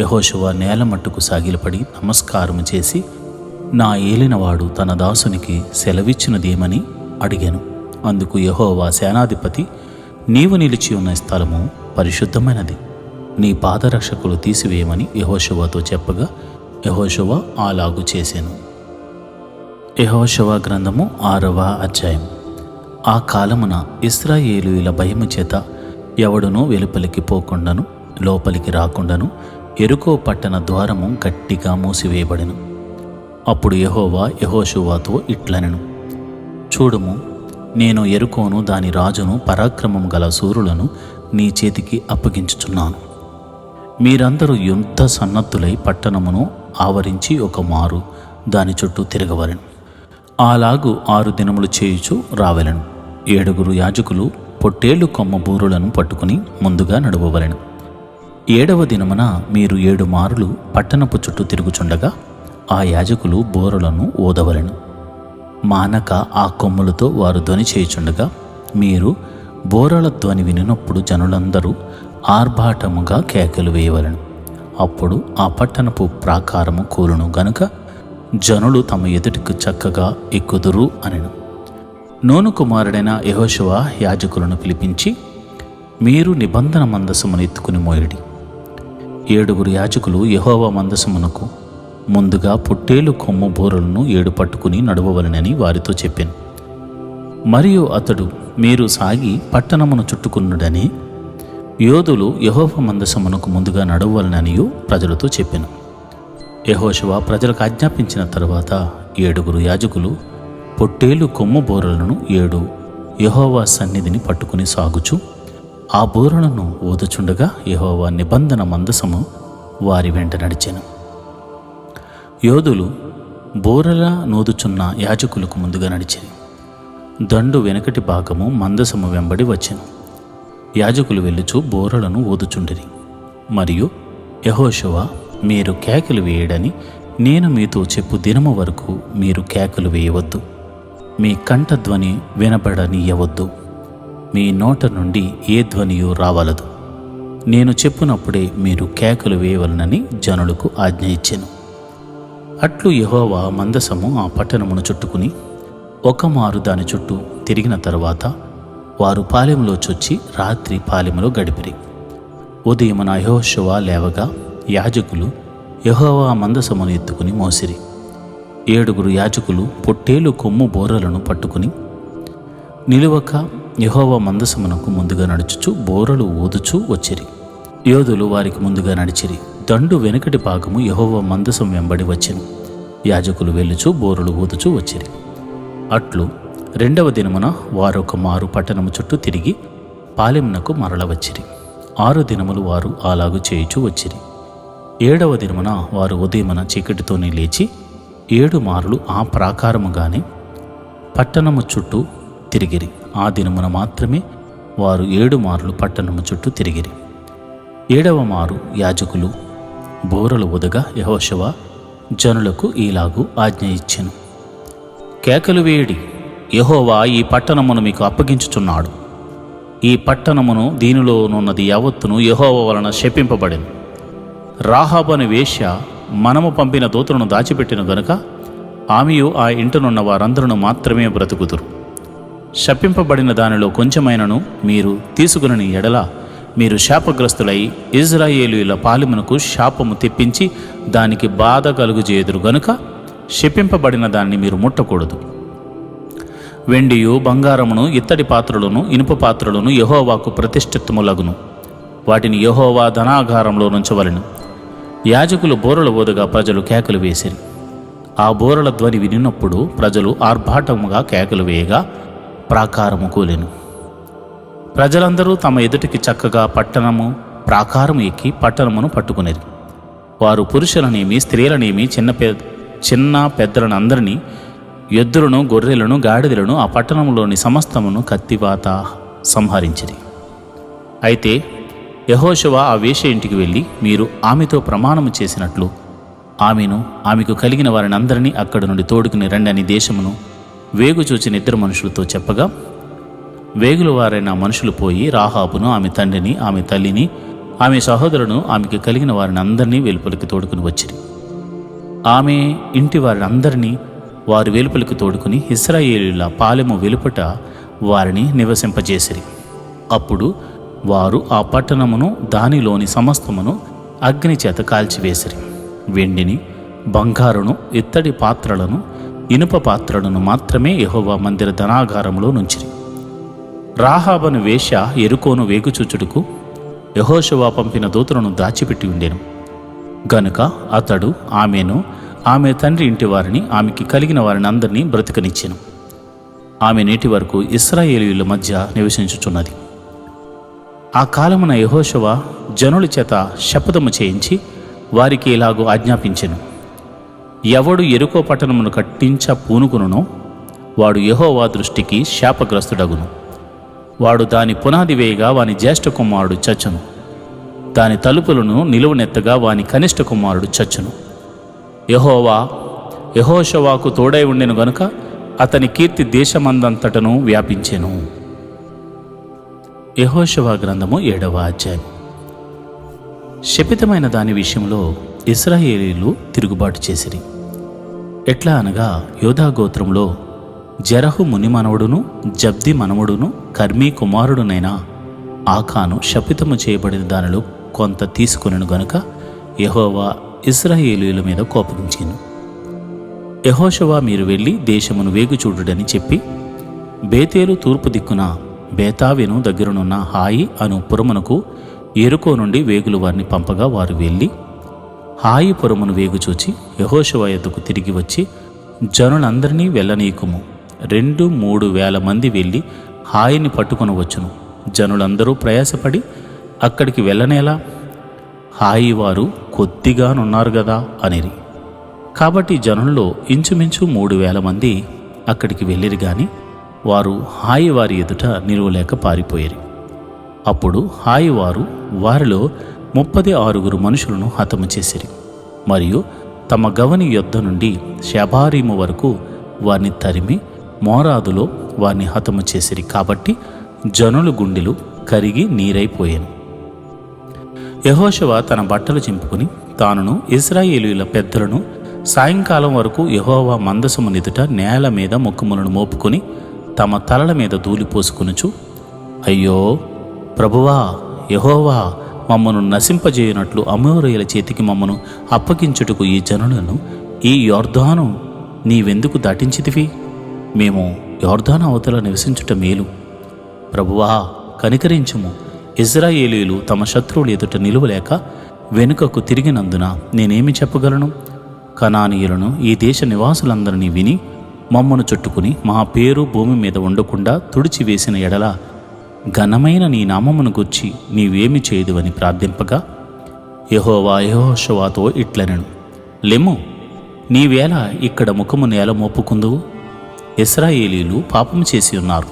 యెహోషువ నేల మట్టుకు సాగిలపడి నమస్కారము చేసి, నా ఏలినవాడు తన దాసునికి సెలవిచ్చినదేమని అడిగాను. అందుకు యెహోవా సేనాధిపతి, నీవు నిలిచి ఉన్న స్థలము పరిశుద్ధమైనది, నీ పాదరక్షకులు తీసివేయమని యెహోషువతో చెప్పగా, యెహోషువ అలాగు చేసెను. యెహోషువ గ్రంథము 6వ అధ్యాయం. ఆ కాలమున ఇశ్రాయేలీయుల భయము చేత ఎవడునూ వెలుపలికి పోకుండాను లోపలికి రాకుండాను యెరికో పట్టణ ద్వారము గట్టిగా మూసివేయబడెను. అప్పుడు యెహోవా యెహోషువతో ఇట్లనెను, చూడుము, నేను ఎరుకోను దాని రాజును పరాక్రమం గల శూరులను నీ చేతికి అప్పగించుచున్నాను. మీరందరూ యుద్ధ సన్నద్ధులై పట్టణమును ఆవరించి ఒక మారు దాని చుట్టూ తిరగవలెను. అలాగు 6 దినములు చేయుచు రావెలను. 7 యాజకులు పొట్టేళ్లు కొమ్మ బూరులను పట్టుకుని ముందుగా నడువవలెను. 7వ దినమున మీరు 7 మారులు పట్టణపు చుట్టూ తిరుగుచుండగా ఆ యాజకులు బూరలను ఊదవలెను. మానక ఆ కొమ్ములతో వారు ధ్వని చేయుచుండగా మీరు బోరల ధ్వని వినినప్పుడు జనులందరూ ఆర్భాటముగా కేకలు వేయవలెను. అప్పుడు ఆ పట్టణపు ప్రాకారము కూలును గనుక జనులు తమ ఎదుటికి చక్కగా ఎక్కుదురు అనెను. నూను కుమారుడైన యెహోషువ యాజకులను పిలిపించి, మీరు నిబంధన మందసమును ఎత్తుకుని మోయడి. 7 యాజకులు యెహోవా మందసమునకు ముందుగా పొట్టేలు కొమ్ము బూరలను 7 పట్టుకుని నడవవలెనని వారితో చెప్పాను. మరియు అతడు, మీరు సాగి పట్టణమును చుట్టుకున్నుడని యోధులు యెహోవా మందసమునకు ముందుగా నడవవలననియు ప్రజలతో చెప్పాను. యెహోషువ ప్రజలకు ఆజ్ఞాపించిన తరువాత 7 యాజకులు పొట్టేలు కొమ్ము బూరలను 7 యెహోవా సన్నిధిని పట్టుకుని సాగుచు ఆ బూరలను ఊదుచుండగా యెహోవా నిబంధన మందసము వారి వెంట నడిచెను. యోధులు బూరల నూదుచున్న యాజకులకు ముందుగా నడిచెను. దండు వెనకటి భాగము మందసము వెంబడి వచ్చెను. యాజకులు వెళ్ళుచు బూరలను ఊదుచుండిరి. మరియు యెహోషువ, మీరు కేకలు వేయడని నేను మీతో చెప్పు దినము వరకు మీరు కేకలు వేయవద్దు, మీ కంఠధ్వని వినబడనీయవద్దు, మీ నోట నుండి ఏ ధ్వనియూ రావలదు. నేను చెప్పునప్పుడే మీరు కేకలు వేయవలనని జనులకు ఆజ్ఞ ఇచ్చెను. అట్లు యెహోవా మందసము ఆ పట్టణమును చుట్టుకుని ఒక మారు దాని చుట్టూ తిరిగిన తరువాత వారు పాలెంలో చొచ్చి రాత్రి పాలెములో గడిపిరి. ఉదయమున యెహోషువ లేవగా యాజకులు యెహోవా మందసమును ఎత్తుకుని మోసిరి. 7 యాజకులు పొట్టేలు కొమ్ము బోరలను పట్టుకుని నిలువక యెహోవా మందసమునకు ముందుగా నడుచుచు బోరలు ఊదుచూ వచ్చిరి. యోధులు వారికి ముందుగా నడిచిరి. దండు వెనుకటి భాగము యెహోవా మందసం వెంబడి వచ్చెను. యాజకులు వెళ్ళుచు బోరలు ఊదుచూ వచ్చిరి. అట్లు 2వ దినమున వారొక మారు పట్టణము చుట్టూ తిరిగి పాలెమునకు మరల వచ్చిరి. 6 దినములు వారు అలాగు చేయుచూ వచ్చిరి. 7వ దినమున వారు ఉదయమున చీకటితోనే లేచి 7 మారులు ఆ ప్రాకారముగానే పట్టణము చుట్టూ తిరిగిరి. ఆ దినమున మాత్రమే వారు 7 మారులు పట్టణము చుట్టూ తిరిగిరి. 7వ మారు యాజకులు బోరలు ఊదగా యెహోషువ జనులకు ఈలాగు ఆజ్ఞ ఇచ్చెను. కేకలు వేయడి, యెహోవా ఈ పట్టణమును మీకు అప్పగించుచున్నాడు. ఈ పట్టణమును దీనిలోనున్నది యావత్తును యెహోవా వలన శపింపబడెను. రాహాబు అనే వేశ్య మనము పంపిన దూతలను దాచిపెట్టిన గనుక ఆమెయు ఆ ఇంటనున్న వారందరూ మాత్రమే బ్రతుకుదురు. శపింపబడిన దానిలో కొంచెమైనను మీరు తీసుకుని ఎడల మీరు శాపగ్రస్తులై ఇజ్రాయేలీయుల పాలెమునకు శాపము తెప్పించి దానికి బాధ కలుగుజేయుదురు గనుక శపింపబడిన దాన్ని మీరు ముట్టకూడదు. వెండియు బంగారమును ఇత్తడి పాత్రలను ఇనుప పాత్రలను యెహోవాకు ప్రతిష్ఠితములగును. వాటిని యెహోవా ధనాగారంలో నుంచవలెను. యాజకులు బోరలు ఊదగా ప్రజలు కేకలు వేసిరి. ఆ బోరల ధ్వని వినినప్పుడు ప్రజలు ఆర్భాటముగా కేకలు వేయగా ప్రాకారము కూలెను. ప్రజలందరూ తమ ఎదుటికి చక్కగా పట్టణము ప్రాకారము ఎక్కి పట్టణమును పట్టుకునేది. వారు పురుషులనేమి స్త్రీలనేమి చిన్న పెద్దలను అందరినీ, ఎద్దులను గొర్రెలను గాడిదలను ఆ పట్టణంలోని సమస్తమును కత్తివాత సంహరించిరి. అయితే యెహోషువ ఆ వేశ్య ఇంటికి వెళ్ళి మీరు ఆమెతో ప్రమాణము చేసినట్లు ఆమెకు కలిగిన వారిని అందరినీ అక్కడి నుండి తోడుకుని రండి అని దేశమును వేగు చూచిన 2 మనుషులతో చెప్పగా వేగుల వారైన మనుషులు పోయి రాహాబును, ఆమె తండ్రిని, ఆమె తల్లిని, ఆమె సహోదరులను, ఆమెకు కలిగిన వారిని అందరినీ వెలుపలికి తోడుకుని వచ్చిరి. ఆమె ఇంటి వారిని అందరినీ వారు వెలుపలికి తోడుకుని ఇశ్రాయేలీయుల పాలెము వెలుపట వారిని నివసింపజేసిరి. అప్పుడు వారు ఆ పట్టణమును దానిలోని సమస్తమును అగ్ని చేత కాల్చివేసిరి. వెండిని, బంగారును, ఇత్తడి పాత్రలను, ఇనుప పాత్రలను మాత్రమే యెహోవా మందిర ధనాగారంలో నుంచిరి. రాహాబను వేశ్య ఎరుకోను వేగుచూచుటకు యెహోషువ పంపిన దూతలను దాచిపెట్టి ఉండెను గనుక అతడు ఆమెను, ఆమె తండ్రి ఇంటి వారిని, ఆమెకి కలిగిన వారిని అందరినీ బ్రతికనిచ్చెను. ఆమె నేటి వరకు ఇశ్రాయేలీయుల మధ్య నివసించుచున్నది. ఆ కాలమున యెహోషువ జనుల చేత శపథము చేయించి వారికి ఇలాగూ ఆజ్ఞాపించెను: ఎవడు యెరికో పట్టణమును కట్టించ పూనుకునునో వాడు యెహోవా దృష్టికి శాపగ్రస్తుడగును. వాడు దాని పునాది వేయగా వాని జ్యేష్ఠ కుమారుడు చచ్చును. దాని తలుపులను నిలువనెత్తగా వాని కనిష్ట కుమారుడు చచ్చును. యెహోషువకు తోడై ఉండెను గనుక అతని కీర్తి దేశమందంతటను వ్యాపించెను. యెహోషువ గ్రంథము 7వ అధ్యాయం. శపితమైన దాని విషయంలో ఇశ్రాయేలీయులు తిరుగుబాటు చేసిరి. ఎట్లా అనగా, యోధా గోత్రంలో జెరహు ముని మనవడును జబ్ది మనవడును కర్మీ కుమారుడునైన ఆకాను శపితము చేయబడిన దానిలో కొంత తీసుకొనెను గనుక యెహోవా ఇశ్రాయేలీయుల మీద కోపగించెను. యెహోషువ మీరు వెళ్ళి దేశమును వేగుచూడుడని చెప్పి బేతేలు తూర్పు దిక్కున బేతావెను దగ్గరనున్న హాయి అను పురమునకు యెరికో నుండి వేగులు వారిని పంపగా వారు వెళ్ళి హాయి పురమును వేగుచూచి యెహోషువ యొద్దకు తిరిగి వచ్చి, జనులందరినీ వెళ్ళనీకుము, 2-3 వేల మంది వెళ్ళి హాయిని పట్టుకొని వచ్చును. జనులందరూ ప్రయాసపడి అక్కడికి వెళ్ళనేలా? హాయి వారు కొద్దిగానున్నారు గదా అనిరి. కాబట్టి జనుల్లో ఇంచుమించు 3,000 మంది అక్కడికి వెళ్ళిరి గాని వారు హాయి వారి ఎదుట నిలువలేక పారిపోయిరి. అప్పుడు హాయి వారు వారిలో 36 మనుషులను హతము చేసిరి మరియు తమ గవని యొద్ద నుండి షబారీము వరకు వారిని తరిమి మోరాదులో వారిని హతము చేసిరి. కాబట్టి జనుల గుండెలు కరిగి నీరైపోయాను. యెహోషువ తన బట్టలు చింపుకుని తానును ఇశ్రాయేలీయుల పెద్దలను సాయంకాలం వరకు యెహోవా మందసము ఎదుట నేల మీద ముఖములను మోపుకొని తమ తలల మీద ధూళిపోసుకొనుచు, అయ్యో ప్రభువా యెహోవా, మమ్మను నశింపజేయునట్లు అమోరీయుల చేతికి మమ్మను అప్పగించుటకు ఈ జనులను ఈ యొర్దాను నీవెందుకు దాటించితివి? మేము యొర్దాను అవతల నివసించుట మేలు. ప్రభువా కనికరించుము. ఇశ్రాయేలీయులు తమ శత్రువుల ఎదుట నిలువలేక వెనుకకు తిరిగినందున నేనేమి చెప్పగలను? కనానీయులను ఈ దేశ నివాసులందరినీ విని మమ్మను చుట్టుకుని మా పేరు భూమి మీద ఉండకుండా తుడిచివేసిన ఎడల ఘనమైన నీ నామమును గూర్చి నీవేమి చేయదువని ప్రార్థింపగా యెహోవా యెహోషువతో ఇట్లనెను: లెమ్ము, నీవేళ ఇక్కడ ముఖము నేల మోపుకుందువు? ఇశ్రాయేలీయులు పాపము చేసి ఉన్నారు.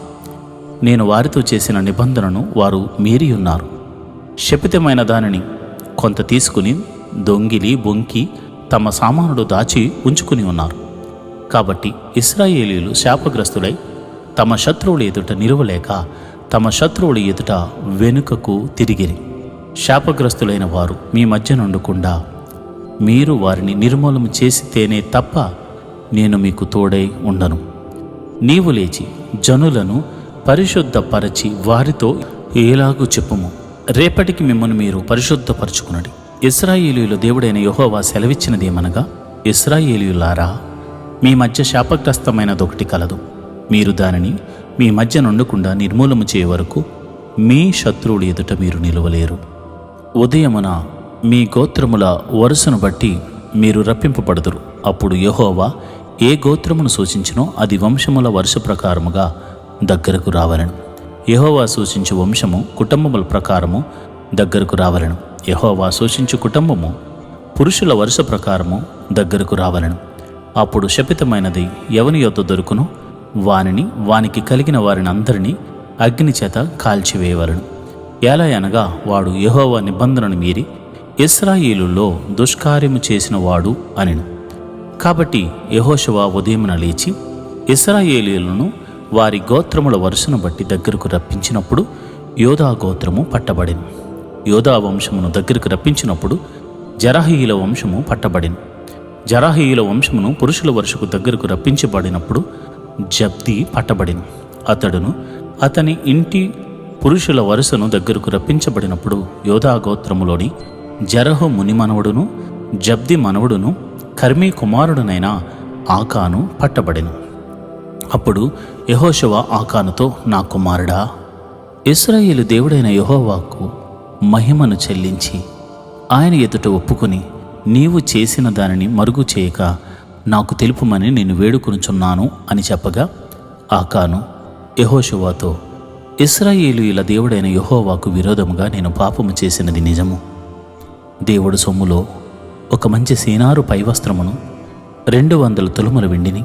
నేను వారితో చేసిన నిబంధనను వారు మీరి ఉన్నారు. శపితమైన దానిని కొంత తీసుకుని దొంగిలి బొంకి తమ సామానుడు దాచి ఉంచుకుని ఉన్నారు. కాబట్టి ఇశ్రాయేలీయులు శాపగ్రస్తులై తమ శత్రువుల ఎదుట నిలువలేక తమ శత్రువుల ఎదుట వెనుకకు తిరిగిరి. శాపగ్రస్తులైన వారు మీ మధ్య నుండకుండా మీరు వారిని నిర్మూలన చేసితేనే తప్ప నేను మీకు తోడై ఉండను. నీవు లేచి జనులను పరిశుద్ధపరచి వారితో ఏలాగూ చెప్పుము, రేపటికి మిమ్మల్ని మీరు పరిశుద్ధపరచుకునడి. ఇశ్రాయేలీయుల దేవుడైన యెహోవా సెలవిచ్చినదేమనగా, ఇశ్రాయేలీయులారా, మీ మధ్య శాపగ్రస్తమైనదొకటి కలదు. మీరు దానిని మీ మధ్య నుండకుండా నిర్మూలన చేయ వరకు మీ శత్రువుల ఎదుట మీరు నిలవలేరు. ఉదయమున మీ గోత్రముల వరుసను బట్టి మీరు రప్పింపబడుదురు. అప్పుడు యెహోవా ఏ గోత్రమును సూచించినో అది వంశముల వరుస ప్రకారముగా దగ్గరకు రావలను. యెహోవా సూచించు వంశము కుటుంబముల ప్రకారము దగ్గరకు రావలను. యెహోవా సూచించు కుటుంబము పురుషుల వరుస ప్రకారము దగ్గరకు రావలను. అప్పుడు శపితమైనది ఎవని యొద్ద దొరుకునో వానిని వానికి కలిగిన వారిని అందరినీ అగ్ని చేత కాల్చివేయవలను. ఎలా అనగా వాడు యెహోవా నిబంధనను మీరి ఇశ్రాయేలులో దుష్కార్యము చేసిన వాడు అనెను. కాబట్టి యెహోషువ ఉదయమున లేచి ఇశ్రాయేలీయులను వారి గోత్రముల వరుసను బట్టి దగ్గరకు రప్పించినప్పుడు యోధా గోత్రము పట్టబడెను. యోధా వంశమును దగ్గరకు రప్పించినప్పుడు జెరహీయుల వంశము పట్టబడెను. జెరహీయుల వంశమును పురుషుల వరుసకు దగ్గరకు రప్పించబడినప్పుడు జబ్ది పట్టబడెను. అతడును అతని ఇంటి పురుషుల వరుసను దగ్గరకు రప్పించబడినప్పుడు యోధా గోత్రములోని జెరహు ముని మనవడును జబ్ది మనవడును కర్మీ కుమారుడునైన ఆకాను పట్టబడెను. అప్పుడు యెహోషువ ఆకానుతో, నా కుమారుడా, ఇశ్రాయేలు దేవుడైన యెహోవాకు మహిమను చెల్లించి ఆయన ఎదుట ఒప్పుకొని నీవు చేసిన దానిని మరుగు చేయక నాకు తెలుపుమని నేను వేడుకొనుచున్నాను అని చెప్పగా ఆకాను యెహోషువతో, ఇశ్రాయేలీయుల దేవుడైన యెహోవాకు విరోధముగా నేను పాపము చేసినది నిజము. దేవుడు సొమ్ములో ఒక మంచి సీనారు పైవస్త్రమును, 200 తులముల వెండిని,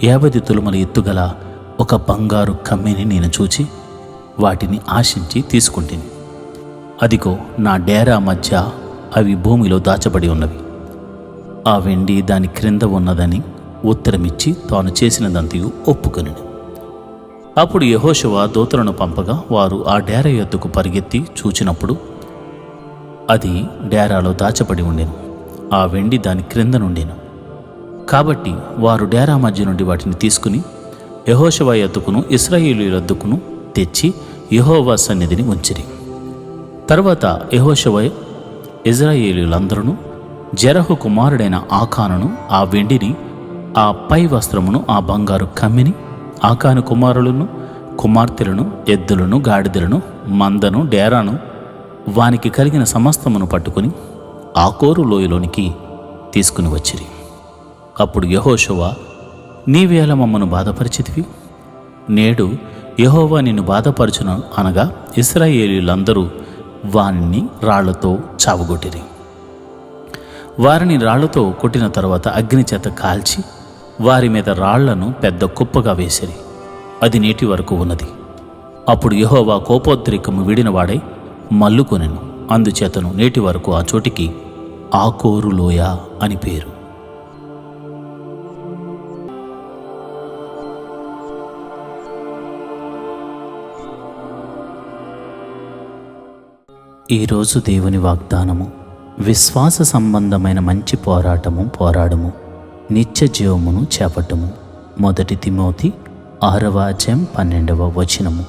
50 తులముల ఎత్తుగల ఒక బంగారు కమ్మిని నేను చూచి వాటిని ఆశించి తీసుకుంటిని. అదిగో నా డేరా మధ్య అవి భూమిలో దాచబడి ఉన్నవి. ఆ వెండి దాని క్రింద ఉన్నదని ఉత్తరమిచ్చి తాను చేసినదంతయు ఒప్పుకొనెను. అప్పుడు యెహోషువ దూతలను పంపగా వారు ఆ డేరా యొద్దకు పరిగెత్తి చూచినప్పుడు అది డేరాలో దాచబడి ఉండెను. ఆ వెండి దాని క్రింద నుండెను. కాబట్టి వారు డేరా మధ్య నుండి వాటిని తీసుకుని యెహోషువ యొద్దకును ఇశ్రాయేలీయుల యొద్దకును తెచ్చి యెహోవా సన్నిధిని ఉంచిరి. తర్వాత యెహోషువ ఇశ్రాయేలీయులందరూ జెరహు కుమారుడైన ఆకానును, ఆ వెండిని, ఆ పై వస్త్రమును, ఆ బంగారు కమ్మిని, ఆకాను కుమారులను, కుమార్తెలను, ఎద్దులను, గాడిదలను, మందను, డేరాను, వానికి కలిగిన సమస్తమును పట్టుకుని ఆకోరు లోయలోనికి తీసుకుని వచ్చిరి. అప్పుడు యెహోషువ, నీవేళ మమ్మను బాధపరిచితివి? నేడు యెహోవా నిన్ను బాధపరచును అనగా ఇశ్రాయేలీయులందరూ వారిని రాళ్లతో చావగొట్టిరి. వారిని రాళ్లతో కొట్టిన తర్వాత అగ్నిచేత కాల్చి వారి మీద రాళ్లను పెద్ద కుప్పగా వేసిరి. అది నేటి వరకు ఉన్నది. అప్పుడు యెహోవా కోపోద్రేకము వీడినవాడై మల్లుకొనెను. అందుచేతను నేటి వరకు ఆ చోటికి ఆకోరు లోయ అని పేరు. ఈరోజు దేవుని వాగ్దానము: విశ్వాస సంబంధమైన మంచి పోరాటము పోరాడము, నిత్య జీవమును చేపట్టము. 1 Timothy 6:12.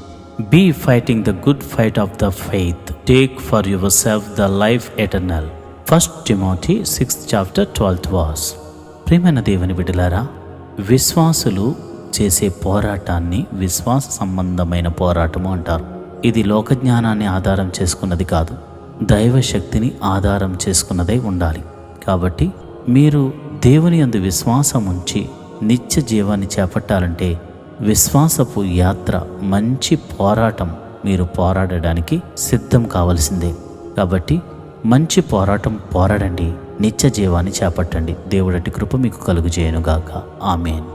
Be fighting the good fight of the faith, take for yourself the life eternal. 1 Timothy 6:12. ప్రియమైన దేవుని బిడ్డలారా, విశ్వాసులు చేసే పోరాటాన్ని విశ్వాస సంబంధమైన పోరాటము అంటారు. ఇది లోకజ్ఞానాన్ని ఆధారం చేసుకున్నది కాదు, దైవశక్తిని ఆధారం చేసుకున్నదే ఉండాలి. కాబట్టి మీరు దేవుని యందు విశ్వాసం ఉంచి నిత్య జీవాన్ని చేపట్టాలంటే విశ్వాసపు యాత్ర, మంచి పోరాటం మీరు పోరాడడానికి సిద్ధం కావలసిందే. కాబట్టి మంచి పోరాటం పోరాడండి, నిత్య జీవాన్ని చేపట్టండి. దేవుడటి కృప మీకు కలుగుజేయునుగాక. ఆమేన్.